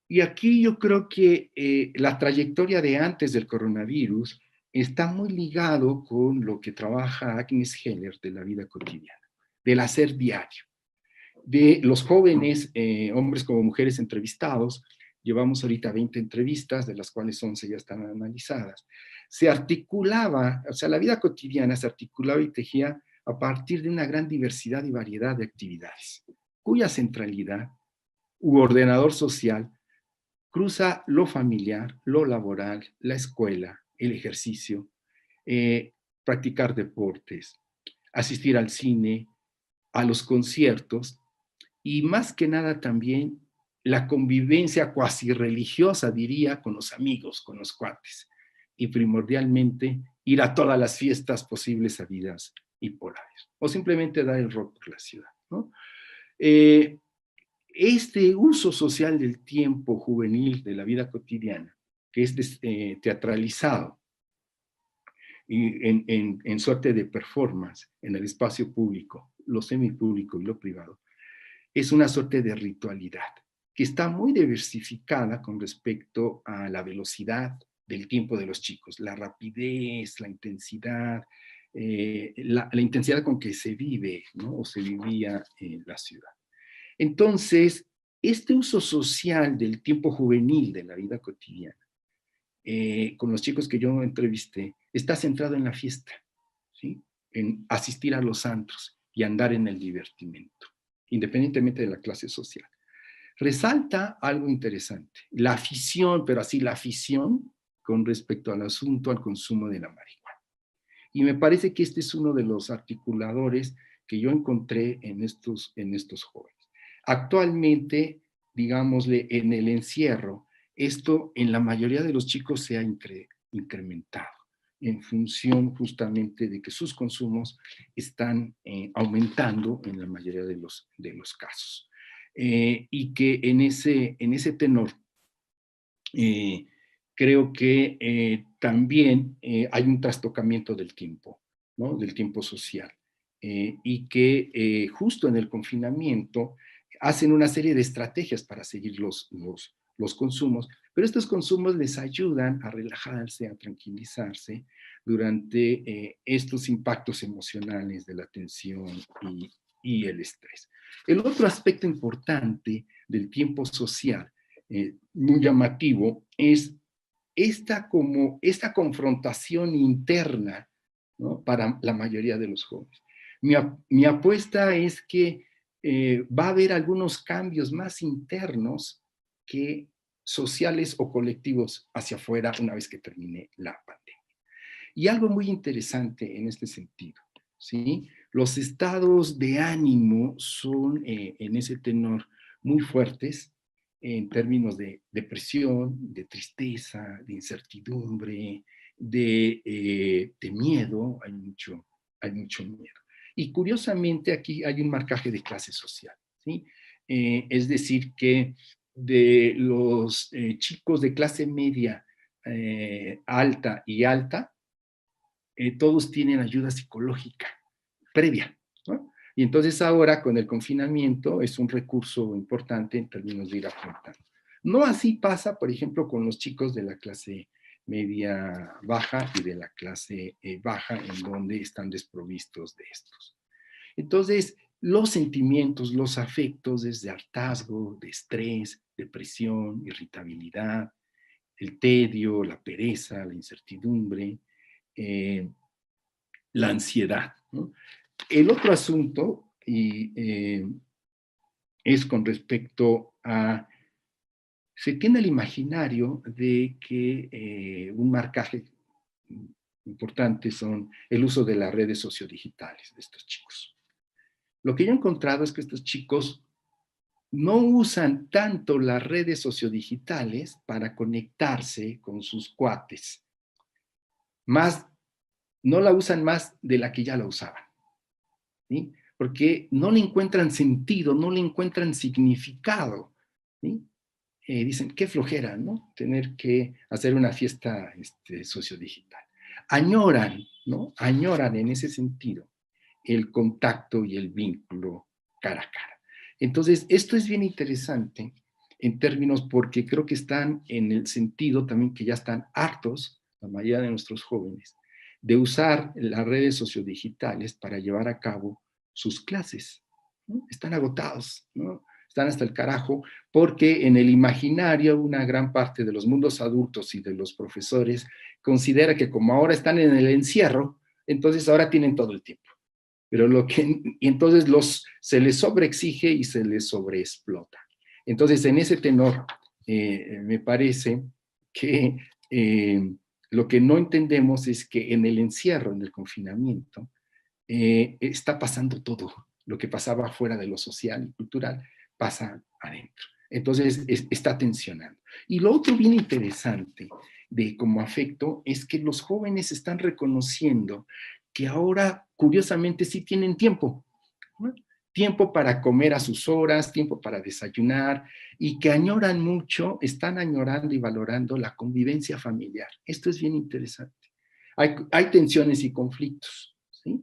Y aquí yo creo que la trayectoria de antes del coronavirus está muy ligado con lo que trabaja Agnes Heller de la vida cotidiana, del hacer diario, de los jóvenes, hombres como mujeres entrevistados. Llevamos ahorita 20 entrevistas, de las cuales 11 ya están analizadas. Se articulaba, o sea, la vida cotidiana se articulaba y tejía a partir de una gran diversidad y variedad de actividades, cuya centralidad u ordenador social cruza lo familiar, lo laboral, la escuela, el ejercicio, practicar deportes, asistir al cine, a los conciertos, y más que nada también la convivencia cuasi religiosa, diría, con los amigos, con los cuates, y primordialmente ir a todas las fiestas posibles, habidas y por haber, o simplemente dar el rol por la ciudad, ¿no? Este uso social del tiempo juvenil de la vida cotidiana, que es teatralizado, y en suerte de performance en el espacio público, lo semipúblico y lo privado, es una suerte de ritualidad que está muy diversificada con respecto a la velocidad del tiempo de los chicos, la rapidez, la intensidad, la intensidad con que se vive, ¿no? O se vivía en la ciudad. Entonces, este uso social del tiempo juvenil de la vida cotidiana, con los chicos que yo entrevisté, está centrado en la fiesta, ¿sí? En asistir a los antros y andar en el divertimento, independientemente de la clase social. Resalta algo interesante, la afición, pero así la afición con respecto al asunto, al consumo de la marihuana. Y me parece que este es uno de los articuladores que yo encontré en estos jóvenes. Actualmente, digámosle, en el encierro, esto en la mayoría de los chicos se ha incrementado en función justamente de que sus consumos están aumentando en la mayoría de los casos. Y que en ese tenor creo que también hay un trastocamiento del tiempo, ¿no? Del tiempo social, y que justo en el confinamiento hacen una serie de estrategias para seguir los consumos, pero estos consumos les ayudan a relajarse, a tranquilizarse durante estos impactos emocionales de la tensión y el estrés. El otro aspecto importante del tiempo social, muy llamativo, es esta confrontación interna, ¿no? Para la mayoría de los jóvenes. Mi apuesta es que va a haber algunos cambios más internos que sociales o colectivos hacia afuera una vez que termine la pandemia. Y algo muy interesante en este sentido, ¿sí? Los estados de ánimo son en ese tenor muy fuertes en términos de depresión, de tristeza, de incertidumbre, de miedo, hay mucho miedo. Y curiosamente aquí hay un marcaje de clase social, ¿sí? Es decir, que de los chicos de clase media, alta y alta, todos tienen ayuda psicológica previa, ¿no? Y entonces ahora con el confinamiento es un recurso importante en términos de ir afrontando. No así pasa, por ejemplo, con los chicos de la clase media baja y de la clase baja, en donde están desprovistos de estos. Entonces, los sentimientos, los afectos, desde hartazgo, de estrés, depresión, irritabilidad, el tedio, la pereza, la incertidumbre, la ansiedad, ¿no? El otro asunto es con respecto a, se tiene el imaginario de que un marcaje importante son el uso de las redes sociodigitales de estos chicos. Lo que yo he encontrado es que estos chicos no usan tanto las redes sociodigitales para conectarse con sus cuates, no la usan más de la que ya la usaban, ¿sí? Porque no le encuentran sentido, no le encuentran significado, ¿sí? Dicen, qué flojera, ¿no? Tener que hacer una fiesta sociodigital. Añoran, ¿no? Añoran en ese sentido el contacto y el vínculo cara a cara. Entonces, esto es bien interesante en términos porque creo que están en el sentido también que ya están hartos, la mayoría de nuestros jóvenes, de usar las redes sociodigitales para llevar a cabo sus clases, ¿no? Están agotados, ¿no? Están hasta el carajo, porque en el imaginario una gran parte de los mundos adultos y de los profesores considera que como ahora están en el encierro, entonces ahora tienen todo el tiempo. Pero y entonces se les sobreexige y se les sobreexplota. Entonces, en ese tenor, me parece que lo que no entendemos es que en el encierro, en el confinamiento, está pasando todo. Lo que pasaba fuera de lo social y cultural pasa adentro. Entonces, está tensionando. Y lo otro bien interesante de como afecto es que los jóvenes están reconociendo que ahora, curiosamente, sí tienen tiempo, ¿no? Tiempo para comer a sus horas, tiempo para desayunar, y que añoran mucho, están añorando y valorando la convivencia familiar. Esto es bien interesante. Hay tensiones y conflictos, ¿sí?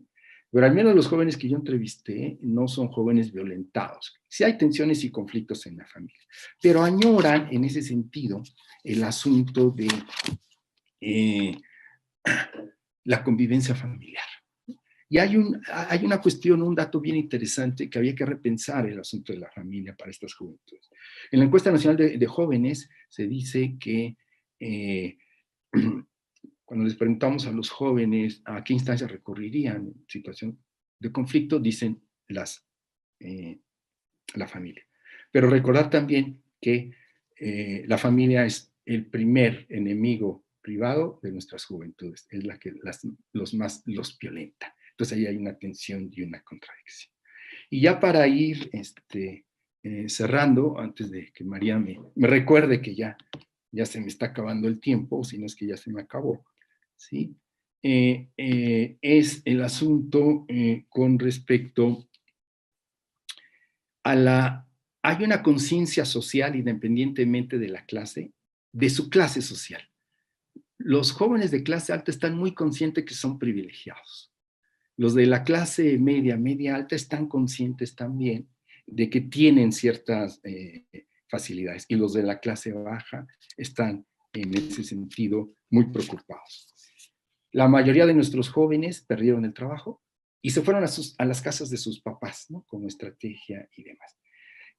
Pero al menos los jóvenes que yo entrevisté no son jóvenes violentados. Sí hay tensiones y conflictos en la familia, pero añoran en ese sentido el asunto de la convivencia familiar. Y hay una cuestión, un dato bien interesante que había que repensar el asunto de la familia para estas juventudes. En la encuesta nacional de jóvenes se dice que cuando les preguntamos a los jóvenes a qué instancias recurrirían en situación de conflicto, dicen la familia. Pero recordar también que la familia es el primer enemigo privado de nuestras juventudes, es la que los violenta. Entonces ahí hay una tensión y una contradicción. Y ya para ir cerrando, antes de que María me recuerde que ya se me está acabando el tiempo, o si no es que ya se me acabó, ¿sí? Es el asunto con respecto a hay una conciencia social independientemente de la clase, de su clase social. Los jóvenes de clase alta están muy conscientes que son privilegiados. Los de la clase media, media alta están conscientes también de que tienen ciertas facilidades, y los de la clase baja están en ese sentido muy preocupados. La mayoría de nuestros jóvenes perdieron el trabajo y se fueron a las casas de sus papás, ¿no? Como estrategia y demás.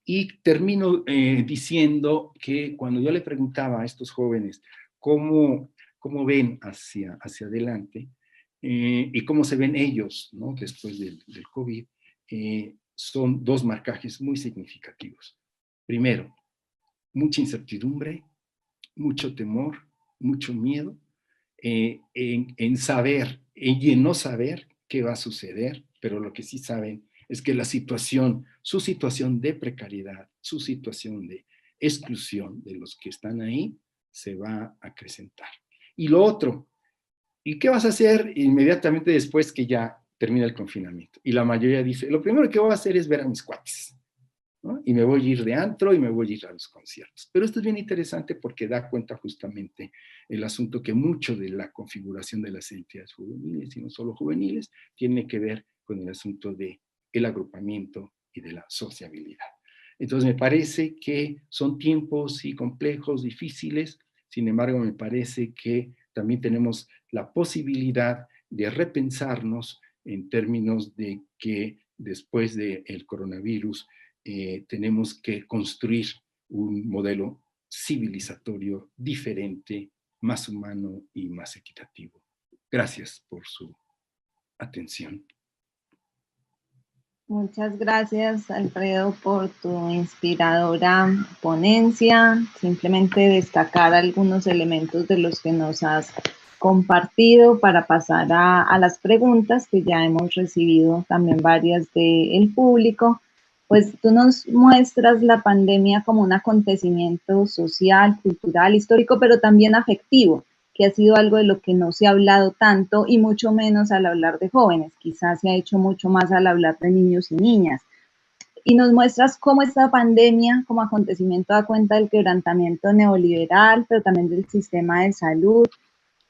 Y termino diciendo que cuando yo le preguntaba a estos jóvenes cómo ven hacia adelante y cómo se ven ellos, ¿no? Después del COVID, son dos marcajes muy significativos. Primero, mucha incertidumbre, mucho temor, mucho miedo en saber y en no saber qué va a suceder, pero lo que sí saben es que su situación de precariedad, su situación de exclusión de los que están ahí, se va a acrecentar. Y lo otro, ¿y qué vas a hacer inmediatamente después que ya termina el confinamiento? Y la mayoría dice, lo primero que voy a hacer es ver a mis cuates, ¿no? Y me voy a ir de antro y me voy a ir a los conciertos. Pero esto es bien interesante porque da cuenta justamente el asunto que mucho de la configuración de las entidades juveniles, y no solo juveniles, tiene que ver con el asunto del agrupamiento y de la sociabilidad. Entonces me parece que son tiempos sí complejos, difíciles, sin embargo me parece que también tenemos la posibilidad de repensarnos en términos de que después del coronavirus tenemos que construir un modelo civilizatorio diferente, más humano y más equitativo. Gracias por su atención. Muchas gracias, Alfredo, por tu inspiradora ponencia. Simplemente destacar algunos elementos de los que nos has compartido para pasar a las preguntas que ya hemos recibido también varias del público. Pues tú nos muestras la pandemia como un acontecimiento social, cultural, histórico, pero también afectivo, que ha sido algo de lo que no se ha hablado tanto y mucho menos al hablar de jóvenes. Quizás se ha hecho mucho más al hablar de niños y niñas. Y nos muestras cómo esta pandemia como acontecimiento da cuenta del quebrantamiento neoliberal, pero también del sistema de salud,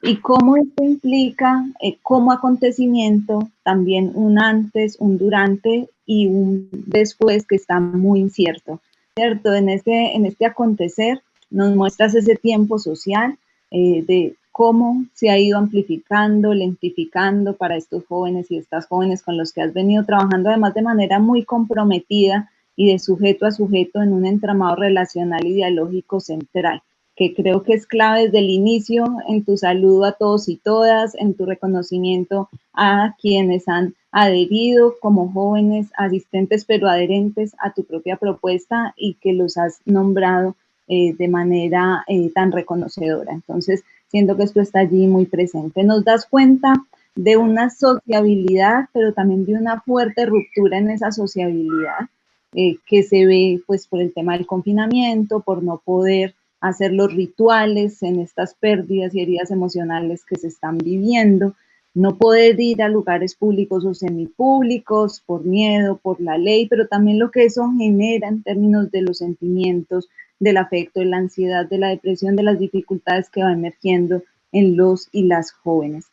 y cómo esto implica como acontecimiento también un antes, un durante y un después que está muy incierto, ¿cierto? En este acontecer nos muestras ese tiempo social de cómo se ha ido amplificando, lentificando para estos jóvenes y estas jóvenes con los que has venido trabajando, además de manera muy comprometida y de sujeto a sujeto en un entramado relacional y dialógico central, que creo que es clave desde el inicio en tu saludo a todos y todas, en tu reconocimiento a quienes han adherido como jóvenes, asistentes pero adherentes a tu propia propuesta y que los has nombrado de manera tan reconocedora. Entonces, siento que esto está allí muy presente. Nos das cuenta de una sociabilidad, pero también de una fuerte ruptura en esa sociabilidad que se ve pues por el tema del confinamiento, por no poder hacer los rituales en estas pérdidas y heridas emocionales que se están viviendo, no poder ir a lugares públicos o semipúblicos por miedo, por la ley, pero también lo que eso genera en términos de los sentimientos, del afecto, de la ansiedad, de la depresión, de las dificultades que va emergiendo en los y las jóvenes.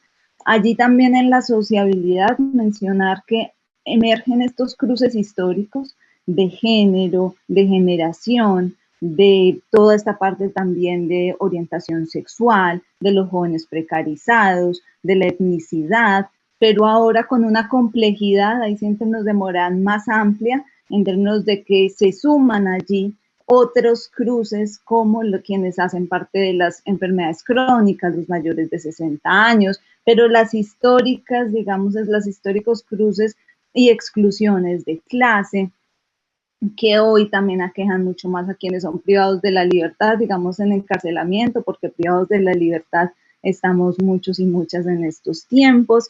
Allí también en la sociabilidad mencionar que emergen estos cruces históricos de género, de generación, de toda esta parte también de orientación sexual, de los jóvenes precarizados, de la etnicidad, pero ahora con una complejidad, ahí siempre nos demoran más amplia en términos de que se suman allí otros cruces como quienes hacen parte de las enfermedades crónicas, los mayores de 60 años, pero las históricas, digamos, es los históricos cruces y exclusiones de clase, que hoy también aquejan mucho más a quienes son privados de la libertad, digamos, en encarcelamiento, porque privados de la libertad estamos muchos y muchas en estos tiempos.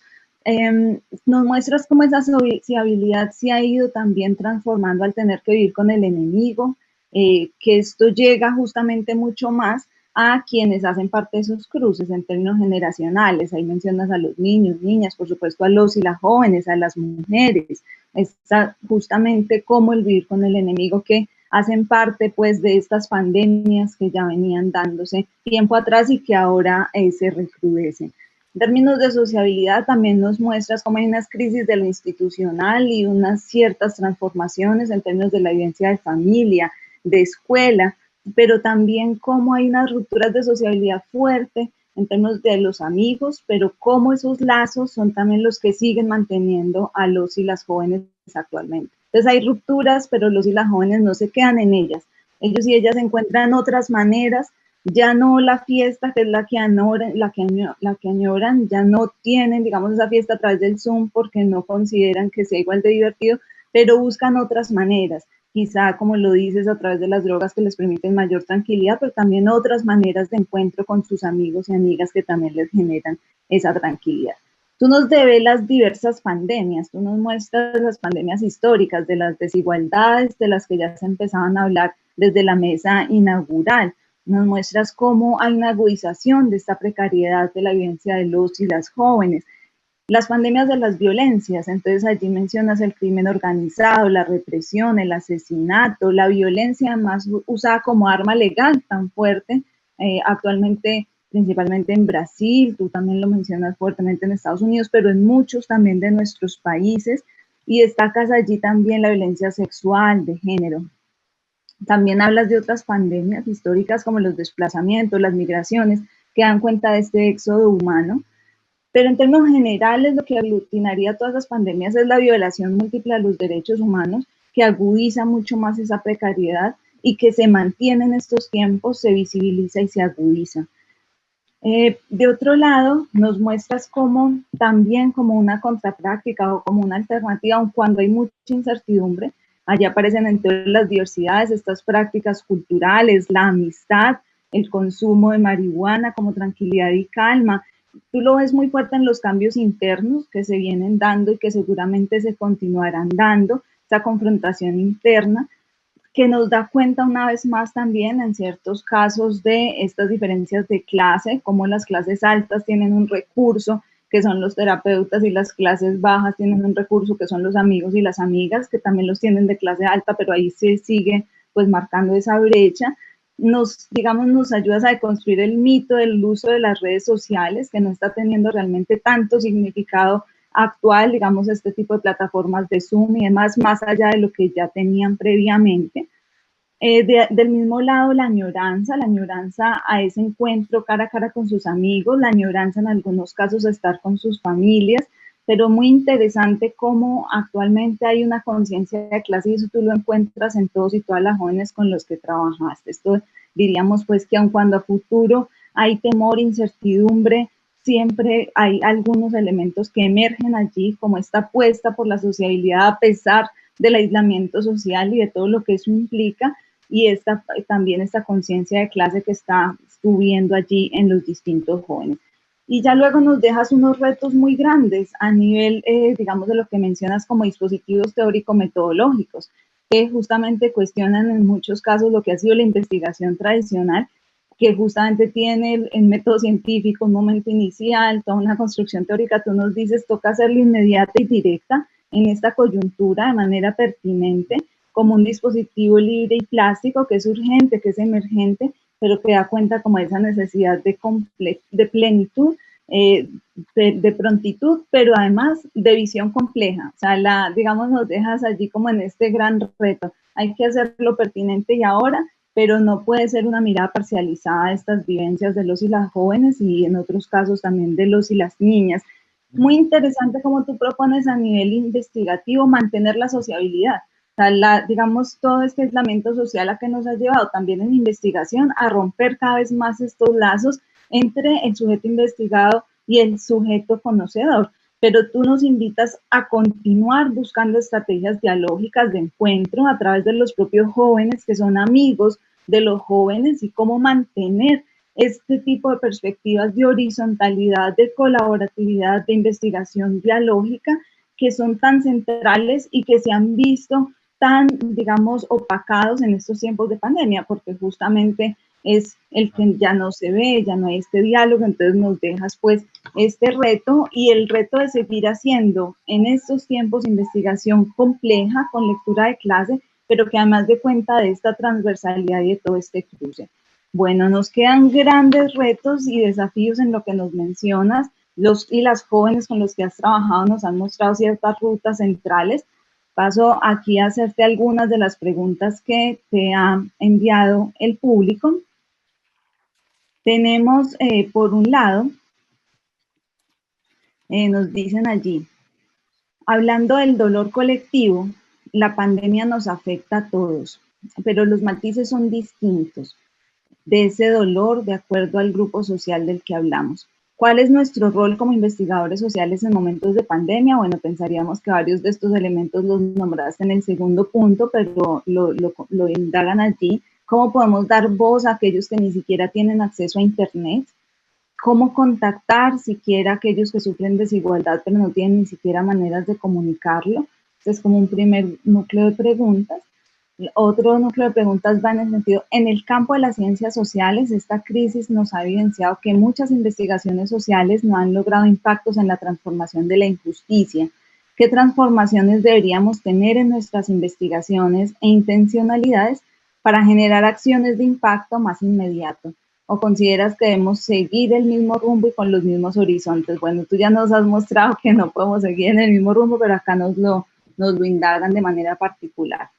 Nos muestras cómo esa sociabilidad se ha ido también transformando al tener que vivir con el enemigo, que esto llega justamente mucho más a quienes hacen parte de esos cruces en términos generacionales. Ahí mencionas a los niños, niñas, por supuesto a los y las jóvenes, a las mujeres. Está justamente como el vivir con el enemigo, que hacen parte pues de estas pandemias que ya venían dándose tiempo atrás y que ahora se recrudecen. En términos de sociabilidad también nos muestras cómo hay unas crisis de lo institucional y unas ciertas transformaciones en términos de la vivencia de familia, de escuela, pero también cómo hay unas rupturas de sociabilidad fuerte en términos de los amigos, pero cómo esos lazos son también los que siguen manteniendo a los y las jóvenes actualmente. Entonces hay rupturas, pero los y las jóvenes no se quedan en ellas. Ellos y ellas encuentran otras maneras, ya no la fiesta, que es la que añoran, ya no tienen, digamos, esa fiesta a través del Zoom porque no consideran que sea igual de divertido, pero buscan otras maneras, quizá, como lo dices, a través de las drogas que les permiten mayor tranquilidad, pero también otras maneras de encuentro con sus amigos y amigas que también les generan esa tranquilidad. Tú nos develas diversas pandemias, tú nos muestras las pandemias históricas, de las desigualdades, de las que ya se empezaban a hablar desde la mesa inaugural. Nos muestras cómo hay una agudización de esta precariedad de la vivencia de los y las jóvenes. Las pandemias de las violencias, entonces allí mencionas el crimen organizado, la represión, el asesinato, la violencia más usada como arma legal tan fuerte actualmente, principalmente en Brasil, tú también lo mencionas fuertemente en Estados Unidos, pero en muchos también de nuestros países, y destacas allí también la violencia sexual, de género. También hablas de otras pandemias históricas como los desplazamientos, las migraciones, que dan cuenta de este éxodo humano. Pero en términos generales, lo que aglutinaría todas las pandemias es la violación múltiple a los derechos humanos, que agudiza mucho más esa precariedad y que se mantiene en estos tiempos, se visibiliza y se agudiza. De otro lado, nos muestras cómo también como una contrapráctica o como una alternativa, aun cuando hay mucha incertidumbre, allí aparecen en todas las diversidades estas prácticas culturales, la amistad, el consumo de marihuana como tranquilidad y calma. Tú lo ves muy fuerte en los cambios internos que se vienen dando y que seguramente se continuarán dando, esa confrontación interna, que nos da cuenta una vez más también en ciertos casos de estas diferencias de clase, como las clases altas tienen un recurso que son los terapeutas y las clases bajas tienen un recurso que son los amigos y las amigas, que también los tienen de clase alta, pero ahí se sigue pues marcando esa brecha. Digamos, nos ayudas a deconstruir el mito del uso de las redes sociales, que no está teniendo realmente tanto significado actual, digamos, este tipo de plataformas de Zoom y demás, más allá de lo que ya tenían previamente. Del mismo lado, la añoranza a ese encuentro cara a cara con sus amigos, la añoranza en algunos casos a estar con sus familias, pero muy interesante cómo actualmente hay una conciencia de clase y eso tú lo encuentras en todos y todas las jóvenes con los que trabajaste. Esto diríamos pues que aun cuando a futuro hay temor, incertidumbre, siempre hay algunos elementos que emergen allí, como esta apuesta por la sociabilidad a pesar del aislamiento social y de todo lo que eso implica, y también esta conciencia de clase que está subiendo allí en los distintos jóvenes. Y ya luego nos dejas unos retos muy grandes a nivel, digamos, de lo que mencionas como dispositivos teórico-metodológicos, que justamente cuestionan en muchos casos lo que ha sido la investigación tradicional, que justamente tiene el método científico, un momento inicial, toda una construcción teórica. Tú nos dices, toca hacerlo inmediata y directa en esta coyuntura de manera pertinente, como un dispositivo libre y plástico que es urgente, que es emergente, pero que da cuenta como esa necesidad de plenitud de prontitud, pero además de visión compleja. O sea, digamos, nos dejas allí como en este gran reto. Hay que hacer lo pertinente y ahora, pero no puede ser una mirada parcializada a estas vivencias de los y las jóvenes y en otros casos también de los y las niñas. Muy interesante como tú propones a nivel investigativo mantener la sociabilidad. O sea, digamos, todo este aislamiento social a que nos ha llevado también en investigación a romper cada vez más estos lazos entre el sujeto investigado y el sujeto conocedor. Pero tú nos invitas a continuar buscando estrategias dialógicas de encuentro a través de los propios jóvenes que son amigos de los jóvenes y cómo mantener este tipo de perspectivas de horizontalidad, de colaboratividad, de investigación dialógica que son tan centrales y que se han visto tan, digamos, opacados en estos tiempos de pandemia, porque justamente es el que ya no se ve, ya no hay este diálogo, entonces nos dejas pues este reto y el reto de seguir haciendo en estos tiempos investigación compleja con lectura de clase, pero que además dé cuenta de esta transversalidad y de todo este cruce. Bueno, nos quedan grandes retos y desafíos en lo que nos mencionas. Los y las jóvenes con los que has trabajado nos han mostrado ciertas rutas centrales. Paso aquí a hacerte algunas de las preguntas que te ha enviado el público. Tenemos, por un lado, nos dicen allí, hablando del dolor colectivo, la pandemia nos afecta a todos, pero los matices son distintos de ese dolor de acuerdo al grupo social del que hablamos. ¿Cuál es nuestro rol como investigadores sociales en momentos de pandemia? Bueno, pensaríamos que varios de estos elementos los nombraste en el segundo punto, pero lo indagan allí. ¿Cómo podemos dar voz a aquellos que ni siquiera tienen acceso a Internet? ¿Cómo contactar siquiera a aquellos que sufren desigualdad, pero no tienen ni siquiera maneras de comunicarlo? Este es como un primer núcleo de preguntas. Otro núcleo de preguntas va en el sentido, en el campo de las ciencias sociales, esta crisis nos ha evidenciado que muchas investigaciones sociales no han logrado impactos en la transformación de la injusticia. ¿Qué transformaciones deberíamos tener en nuestras investigaciones e intencionalidades para generar acciones de impacto más inmediato? ¿O consideras que debemos seguir el mismo rumbo y con los mismos horizontes? Bueno, tú ya nos has mostrado que no podemos seguir en el mismo rumbo, pero acá nos lo indagan de manera particular.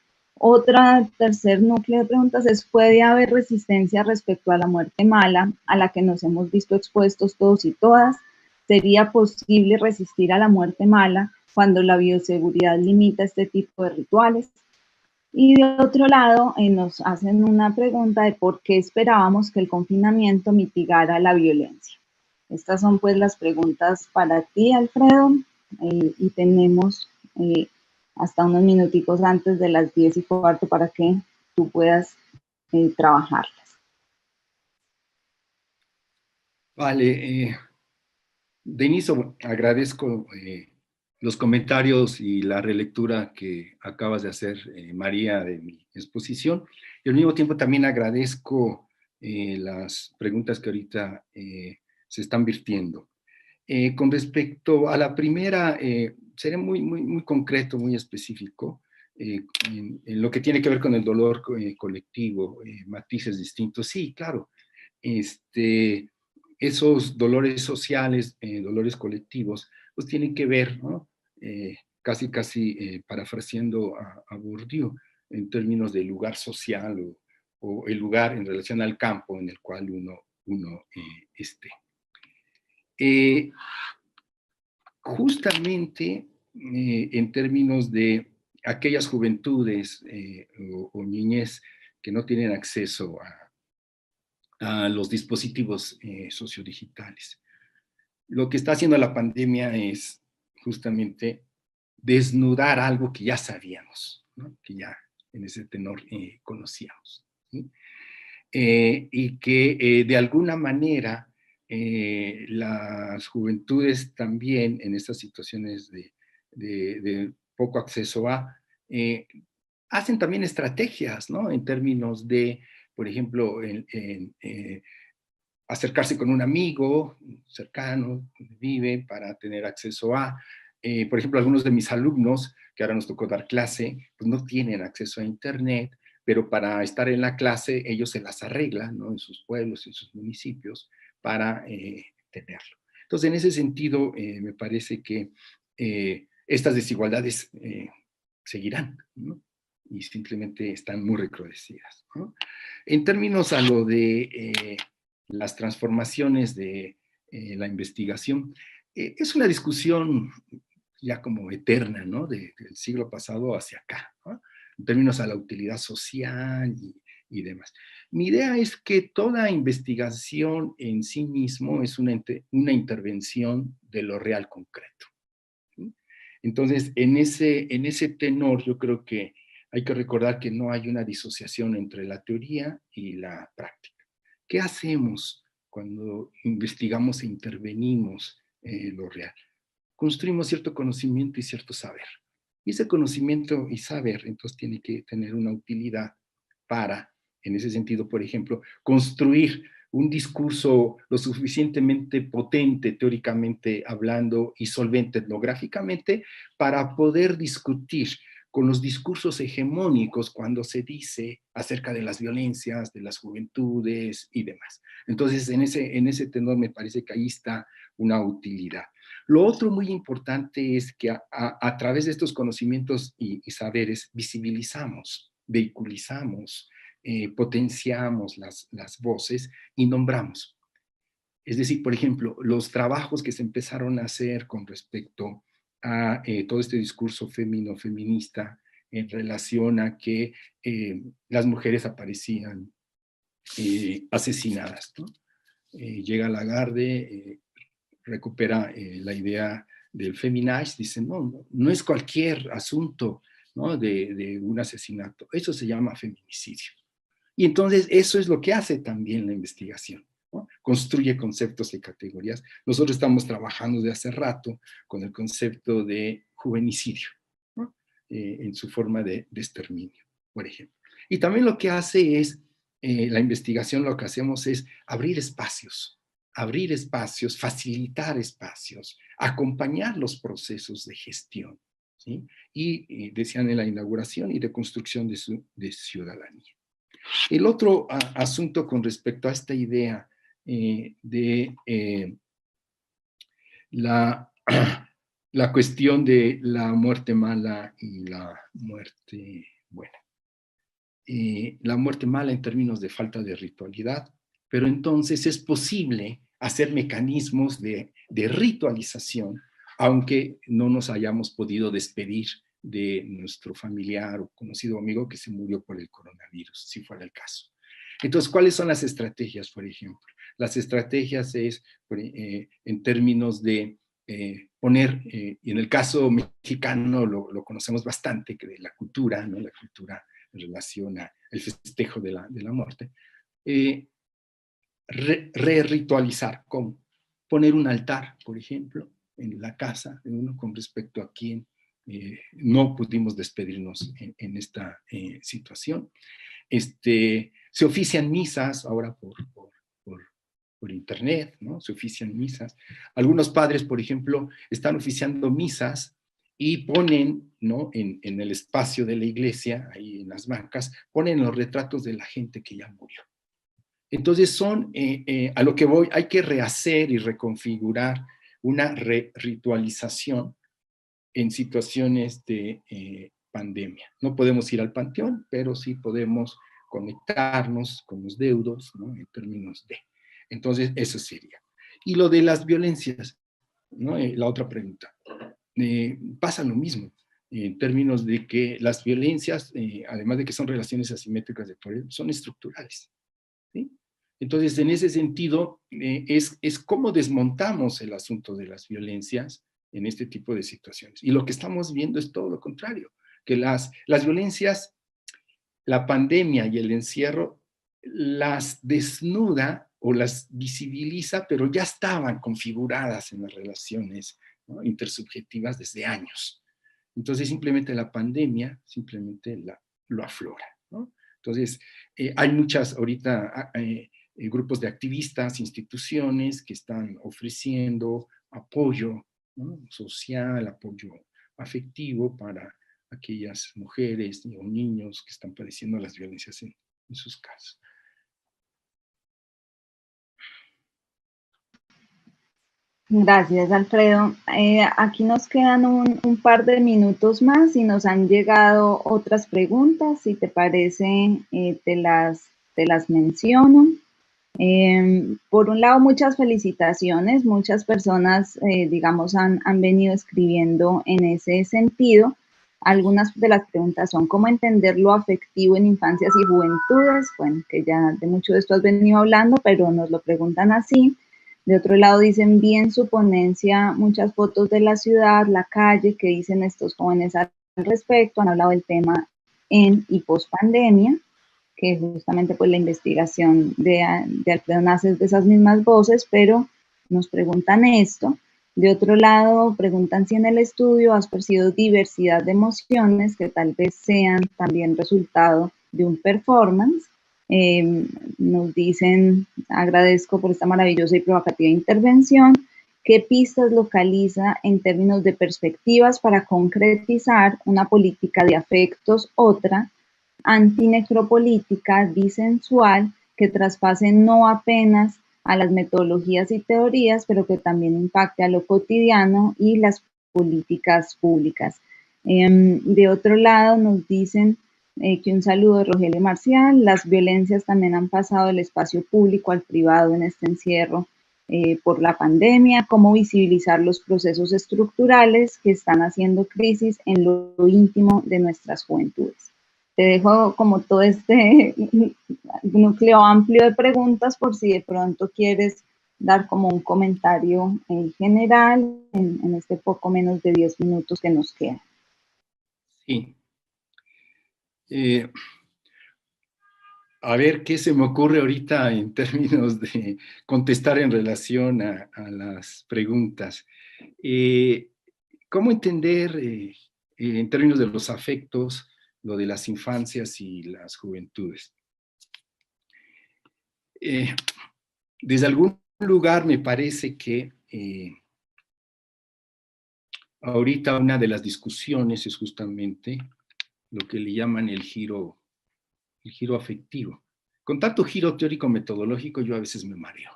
Otra tercer núcleo de preguntas es, ¿puede haber resistencia respecto a la muerte mala a la que nos hemos visto expuestos todos y todas? ¿Sería posible resistir a la muerte mala cuando la bioseguridad limita este tipo de rituales? Y de otro lado, nos hacen una pregunta de por qué esperábamos que el confinamiento mitigara la violencia. Estas son pues las preguntas para ti, Alfredo, y tenemos hasta unos minuticos antes de las 10:15 para que tú puedas trabajarlas. Vale, Deniso, agradezco los comentarios y la relectura que acabas de hacer, María, de mi exposición, y al mismo tiempo también agradezco las preguntas que ahorita se están virtiendo. Con respecto a la primera, seré muy concreto, muy específico, en lo que tiene que ver con el dolor colectivo, matices distintos. Sí, claro, esos dolores sociales, dolores colectivos, pues tienen que ver, ¿no? Casi parafraseando a Bourdieu, en términos de lugar social o el lugar en relación al campo en el cual uno esté. Justamente en términos de aquellas juventudes o niñez que no tienen acceso a los dispositivos sociodigitales. Lo que está haciendo la pandemia es justamente desnudar algo que ya sabíamos, ¿no? Que ya en ese tenor conocíamos, ¿sí? Y que de alguna manera las juventudes también en estas situaciones de poco acceso hacen también estrategias, ¿no? En términos de, por ejemplo, acercarse con un amigo cercano, donde vive, para tener acceso por ejemplo, algunos de mis alumnos, que ahora nos tocó dar clase, pues no tienen acceso a Internet, pero para estar en la clase ellos se las arreglan, ¿no? En sus pueblos, en sus municipios, para tenerlo. Entonces, en ese sentido, me parece que estas desigualdades seguirán, ¿no? Y simplemente están muy recrudecidas, ¿no? En términos a lo de las transformaciones de la investigación, es una discusión ya como eterna, ¿no? Del siglo pasado hacia acá, ¿no? En términos a la utilidad social y demás. Mi idea es que toda investigación en sí mismo es una intervención de lo real concreto, ¿sí? Entonces, en ese tenor, yo creo que hay que recordar que no hay una disociación entre la teoría y la práctica. ¿Qué hacemos cuando investigamos e intervenimos lo real? Construimos cierto conocimiento y cierto saber. Y ese conocimiento y saber, entonces, tiene que tener una utilidad para, en ese sentido, por ejemplo, construir un discurso lo suficientemente potente, teóricamente hablando, y solvente etnográficamente, para poder discutir con los discursos hegemónicos cuando se dice acerca de las violencias, de las juventudes y demás. Entonces, en ese tenor me parece que ahí está una utilidad. Lo otro muy importante es que a través de estos conocimientos y saberes visibilizamos, vehiculizamos, potenciamos las voces y nombramos. Es decir, por ejemplo, los trabajos que se empezaron a hacer con respecto a todo este discurso feminista en relación a que las mujeres aparecían asesinadas, ¿no? Llega Lagarde, recupera la idea del feminage, dice, no es cualquier asunto, ¿no? de un asesinato, eso se llama feminicidio. Y entonces eso es lo que hace también la investigación, ¿no? Construye conceptos y categorías. Nosotros estamos trabajando de hace rato con el concepto de juvenicidio, ¿no? En su forma de exterminio, por ejemplo. Y también lo que hace es, la investigación, lo que hacemos es abrir espacios, facilitar espacios, acompañar los procesos de gestión, ¿sí? Y decían en la inauguración, y de construcción de ciudadanía. El otro asunto con respecto a esta idea de la cuestión de la muerte mala y la muerte buena. La muerte mala en términos de falta de ritualidad, pero entonces es posible hacer mecanismos de ritualización, aunque no nos hayamos podido despedir de nuestro familiar o conocido amigo que se murió por el coronavirus, si fuera el caso. Entonces, ¿cuáles son las estrategias, por ejemplo? Las estrategias es en términos de poner, y en el caso mexicano lo conocemos bastante, que de la cultura, ¿no? La cultura en relación al festejo de la muerte, re-ritualizar, como poner un altar, por ejemplo, en la casa de uno con respecto a quien no pudimos despedirnos en esta situación. Se ofician misas ahora por internet, ¿no? Se ofician misas. Algunos padres, por ejemplo, están oficiando misas y ponen, ¿no? en el espacio de la iglesia, ahí en las bancas, ponen los retratos de la gente que ya murió. Entonces a lo que voy, hay que rehacer y reconfigurar una ritualización en situaciones de pandemia. No podemos ir al panteón, pero sí podemos conectarnos con los deudos, ¿no? En términos de. Entonces, eso sería. Y lo de las violencias, ¿no? La otra pregunta. Pasa lo mismo, en términos de que las violencias, además de que son relaciones asimétricas de poder, son estructurales, ¿sí? Entonces, en ese sentido, es cómo desmontamos el asunto de las violencias en este tipo de situaciones. Y lo que estamos viendo es todo lo contrario, que las violencias, la pandemia y el encierro las desnuda o las visibiliza, pero ya estaban configuradas en las relaciones, ¿no? Intersubjetivas desde años. Entonces, simplemente la pandemia simplemente lo aflora, ¿no? Entonces, hay muchas ahorita grupos de activistas, instituciones que están ofreciendo apoyo, ¿no? Social, apoyo afectivo para aquellas mujeres o niños que están padeciendo las violencias en sus casos. Gracias, Alfredo. Aquí nos quedan un par de minutos más y nos han llegado otras preguntas. Si te parece, te las menciono. Por un lado, muchas felicitaciones. Muchas personas, digamos, han venido escribiendo en ese sentido. Algunas de las preguntas son cómo entender lo afectivo en infancias y juventudes. Bueno, que ya de mucho de esto has venido hablando, pero nos lo preguntan así. De otro lado dicen, vi en su ponencia muchas fotos de la ciudad, la calle, ¿qué dicen estos jóvenes al respecto? Han hablado del tema en y post pandemia, que justamente pues la investigación de Alfredo nace de esas mismas voces, pero nos preguntan esto. De otro lado, preguntan si en el estudio has percibido diversidad de emociones que tal vez sean también resultado de un performance. Nos dicen, agradezco por esta maravillosa y provocativa intervención. ¿Qué pistas localiza en términos de perspectivas para concretizar una política de afectos, otra antinecropolítica, disensual, que traspase no apenas a las metodologías y teorías, pero que también impacte a lo cotidiano y las políticas públicas? De otro lado, nos dicen que un saludo de Rogelio Marcial. Las violencias también han pasado del espacio público al privado en este encierro por la pandemia. Cómo visibilizar los procesos estructurales que están haciendo crisis en lo íntimo de nuestras juventudes. Te dejo como todo este núcleo amplio de preguntas por si de pronto quieres dar como un comentario en general en este poco menos de 10 minutos que nos quedan. Sí. A ver qué se me ocurre ahorita en términos de contestar en relación a las preguntas. ¿Cómo entender en términos de los afectos lo de las infancias y las juventudes? Desde algún lugar me parece que ahorita una de las discusiones es justamente lo que le llaman el giro afectivo. Con tanto giro teórico-metodológico yo a veces me mareo.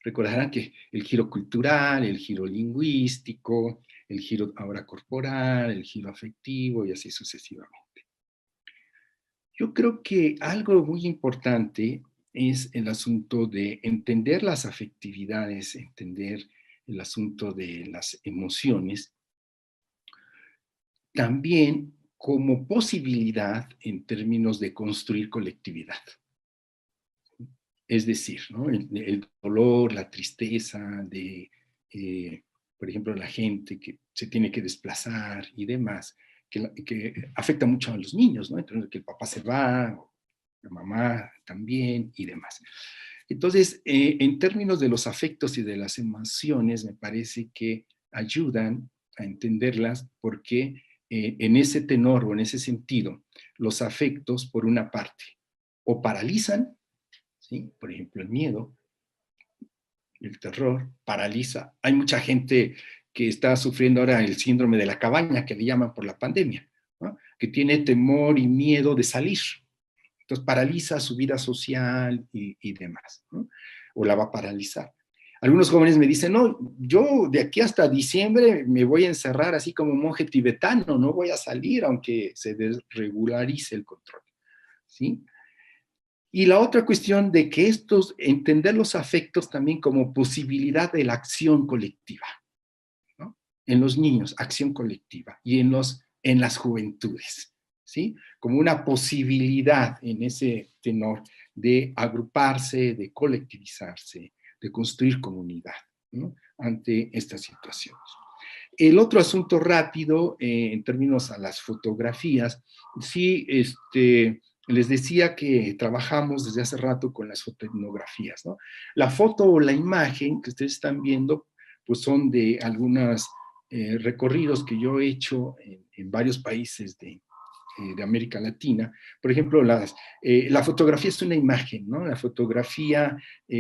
Recordarán que el giro cultural, el giro lingüístico, el giro ahora corporal, el giro afectivo y así sucesivamente. Yo creo que algo muy importante es el asunto de entender las afectividades, entender el asunto de las emociones, también como posibilidad en términos de construir colectividad. Es decir, ¿no? El dolor, la tristeza de, por ejemplo, la gente que se tiene que desplazar y demás, que afecta mucho a los niños, ¿no? Entonces, que el papá se va, la mamá también y demás. Entonces, en términos de los afectos y de las emociones, me parece que ayudan a entenderlas porque en ese tenor o en ese sentido, los afectos, por una parte, o paralizan, ¿sí? Por ejemplo, el miedo, el terror, paraliza. Hay mucha gente que está sufriendo ahora el síndrome de la cabaña, que le llaman por la pandemia, ¿no? Que tiene temor y miedo de salir. Entonces paraliza su vida social y demás, ¿no? O la va a paralizar. Algunos jóvenes me dicen, no, yo de aquí hasta diciembre me voy a encerrar así como monje tibetano, no voy a salir aunque se desregularice el control, ¿sí? Y la otra cuestión de que entender los afectos también como posibilidad de la acción colectiva, ¿no? En los niños, acción colectiva, y en las juventudes, ¿sí? Como una posibilidad en ese tenor de agruparse, de colectivizarse, de construir comunidad, ¿no? Ante estas situaciones. El otro asunto rápido, en términos a las fotografías, sí, les decía que trabajamos desde hace rato con las fotoetnografías, ¿no? La foto o la imagen que ustedes están viendo, pues son de algunos recorridos que yo he hecho en varios países de América Latina. Por ejemplo, la fotografía es una imagen, ¿no? La fotografía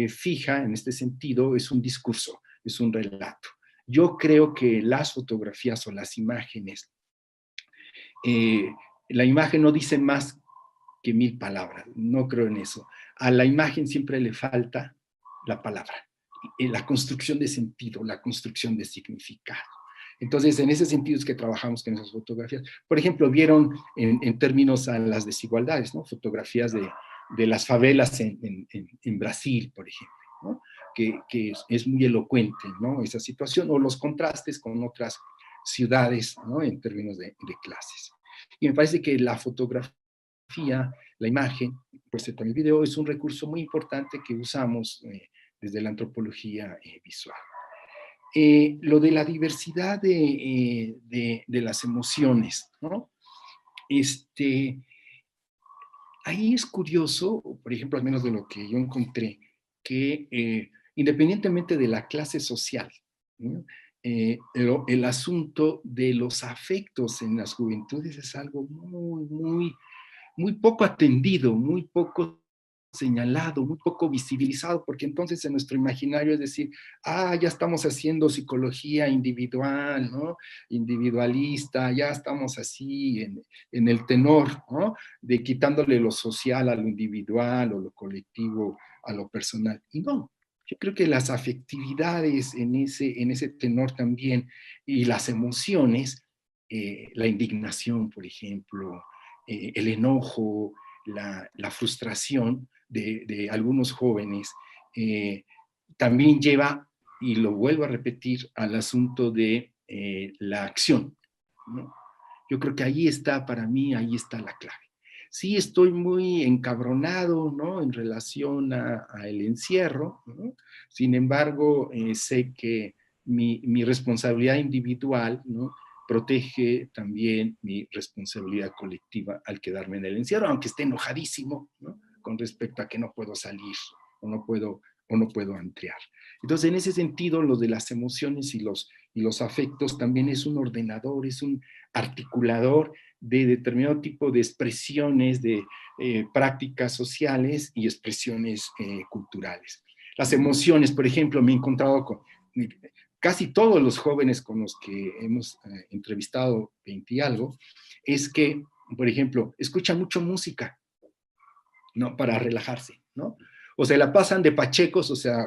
fija, en este sentido, es un discurso, es un relato. Yo creo que las fotografías o las imágenes, la imagen no dice más que 1000 palabras, no creo en eso. A la imagen siempre le falta la palabra. la construcción de sentido, la construcción de significado. Entonces, en ese sentido es que trabajamos con esas fotografías. Por ejemplo, vieron en términos a las desigualdades, ¿no? Fotografías de las favelas en Brasil, por ejemplo, ¿no? Que es muy elocuente, ¿no? Esa situación, o los contrastes con otras ciudades, ¿no? En términos de clases. Y me parece que la fotografía, la imagen, pues también el video, es un recurso muy importante que usamos desde la antropología visual. Lo de la diversidad de las emociones, ¿no? Ahí es curioso, por ejemplo, al menos de lo que yo encontré, que independientemente de la clase social, ¿no? El asunto de los afectos en las juventudes es algo muy poco atendido, muy poco señalado, muy poco visibilizado, porque entonces en nuestro imaginario es decir, ya estamos haciendo psicología individual, ¿no? Individualista, ya estamos así en el tenor, ¿no? De quitándole lo social a lo individual o lo colectivo a lo personal. Y no, yo creo que las afectividades en ese tenor también y las emociones, la indignación, por ejemplo, el enojo, la frustración de algunos jóvenes, también lleva, y lo vuelvo a repetir, al asunto de la acción, ¿no? Yo creo que ahí está, para mí, ahí está la clave. Sí estoy muy encabronado, ¿no? En relación a el encierro, ¿no? Sin embargo, sé que mi responsabilidad individual, ¿no? Protege también mi responsabilidad colectiva al quedarme en el encierro, aunque esté enojadísimo, ¿no? Con respecto a que no puedo salir o no puedo ampliar. Entonces, en ese sentido, lo de las emociones y los afectos también es un ordenador, es un articulador de determinado tipo de expresiones, de prácticas sociales y expresiones culturales. Las emociones, por ejemplo, me he encontrado con casi todos los jóvenes con los que hemos entrevistado 20 y algo, es que, por ejemplo, escuchan mucho música, ¿no? Para relajarse, ¿no? O se la pasan de pachecos, o sea,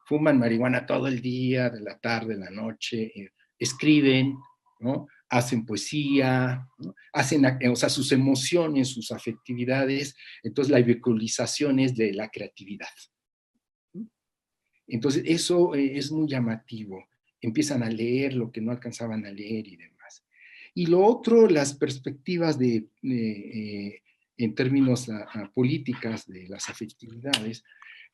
fuman marihuana todo el día, de la tarde, de la noche, escriben, ¿no? Hacen poesía, ¿no? Hacen, o sea, sus emociones, sus afectividades, entonces la vehiculización es de la creatividad. Entonces, eso es muy llamativo. Empiezan a leer lo que no alcanzaban a leer y demás. Y lo otro, las perspectivas en términos políticas de las afectividades,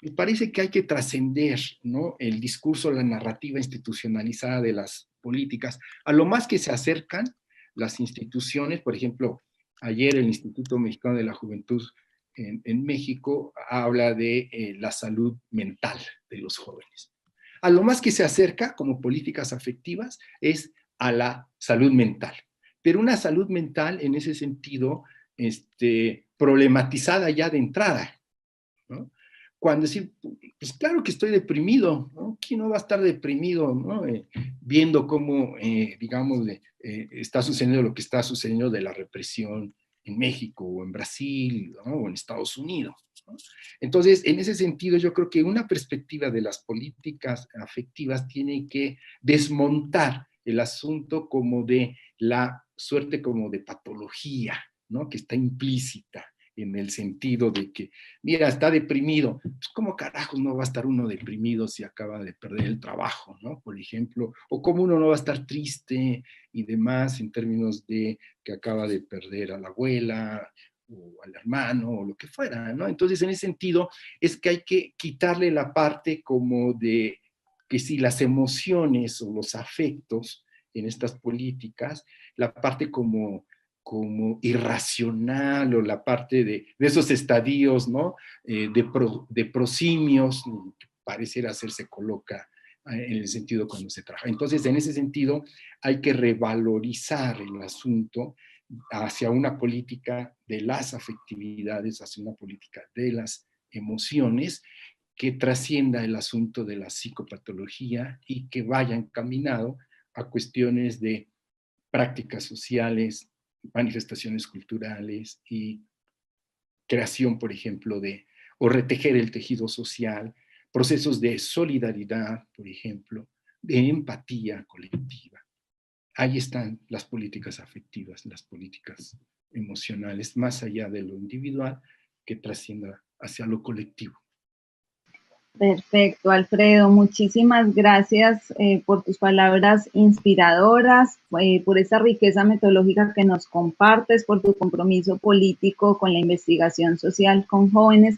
me parece que hay que trascender, ¿no? El discurso, la narrativa institucionalizada de las políticas, a lo más que se acercan las instituciones. Por ejemplo, ayer el Instituto Mexicano de la Juventud en México habla de la salud mental de los jóvenes. A lo más que se acerca como políticas afectivas es a la salud mental, pero una salud mental en ese sentido problematizada ya de entrada, ¿no? Cuando decir, pues claro que estoy deprimido, ¿no? ¿Quién no va a estar deprimido, ¿no? Viendo cómo, digamos, está sucediendo lo que está sucediendo de la represión en México o en Brasil, ¿no? O en Estados Unidos, ¿no? Entonces, en ese sentido, yo creo que una perspectiva de las políticas afectivas tiene que desmontar el asunto como de la suerte como de patología, ¿no? Que está implícita en el sentido de que, mira, está deprimido. Pues, ¿cómo carajos no va a estar uno deprimido si acaba de perder el trabajo, ¿no? Por ejemplo, o cómo uno no va a estar triste y demás en términos de que acaba de perder a la abuela o al hermano o lo que fuera, ¿no? Entonces, en ese sentido, es que hay que quitarle la parte como de que si las emociones o los afectos en estas políticas, la parte como irracional o la parte de esos estadios, ¿no? De prosimios, que pareciera ser se coloca en el sentido cuando se trabaja. Entonces, en ese sentido, hay que revalorizar el asunto hacia una política de las afectividades, hacia una política de las emociones, que trascienda el asunto de la psicopatología y que vaya encaminado a cuestiones de prácticas sociales, manifestaciones culturales y creación, por ejemplo, o retejer el tejido social procesos de solidaridad, por ejemplo, de empatía colectiva. Ahí están las políticas afectivas, las políticas emocionales, más allá de lo individual, que trascienda hacia lo colectivo. Perfecto, Alfredo. Muchísimas gracias por tus palabras inspiradoras, por esa riqueza metodológica que nos compartes, por tu compromiso político con la investigación social con jóvenes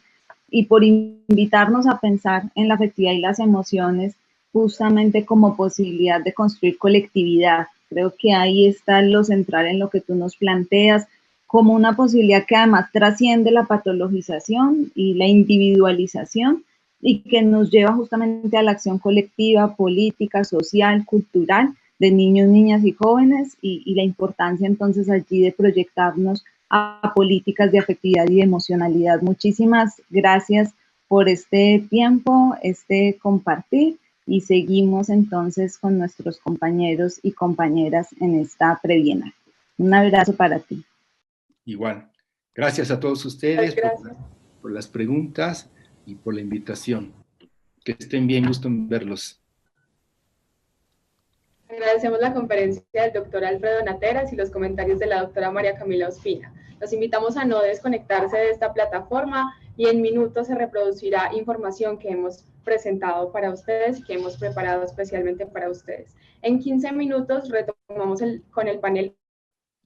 y por invitarnos a pensar en la afectividad y las emociones justamente como posibilidad de construir colectividad. Creo que ahí está lo central en lo que tú nos planteas, como una posibilidad que además trasciende la patologización y la individualización, y que nos lleva justamente a la acción colectiva, política, social, cultural de niños, niñas y jóvenes, y la importancia entonces allí de proyectarnos a políticas de afectividad y de emocionalidad. Muchísimas gracias por este tiempo, este compartir, y seguimos entonces con nuestros compañeros y compañeras en esta prebienal. Un abrazo para ti. Igual. Gracias a todos ustedes por las preguntas y por la invitación. Que estén bien, gusto en verlos. Agradecemos la conferencia del doctor Alfredo Nateras y los comentarios de la doctora María Camila Ospina. Los invitamos a no desconectarse de esta plataforma y en minutos se reproducirá información que hemos presentado para ustedes y que hemos preparado especialmente para ustedes. En 15 minutos retomamos con el panel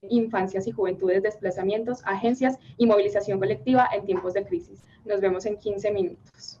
Infancias y Juventudes, Desplazamientos, Agencias y Movilización Colectiva en Tiempos de Crisis. Nos vemos en 15 minutos.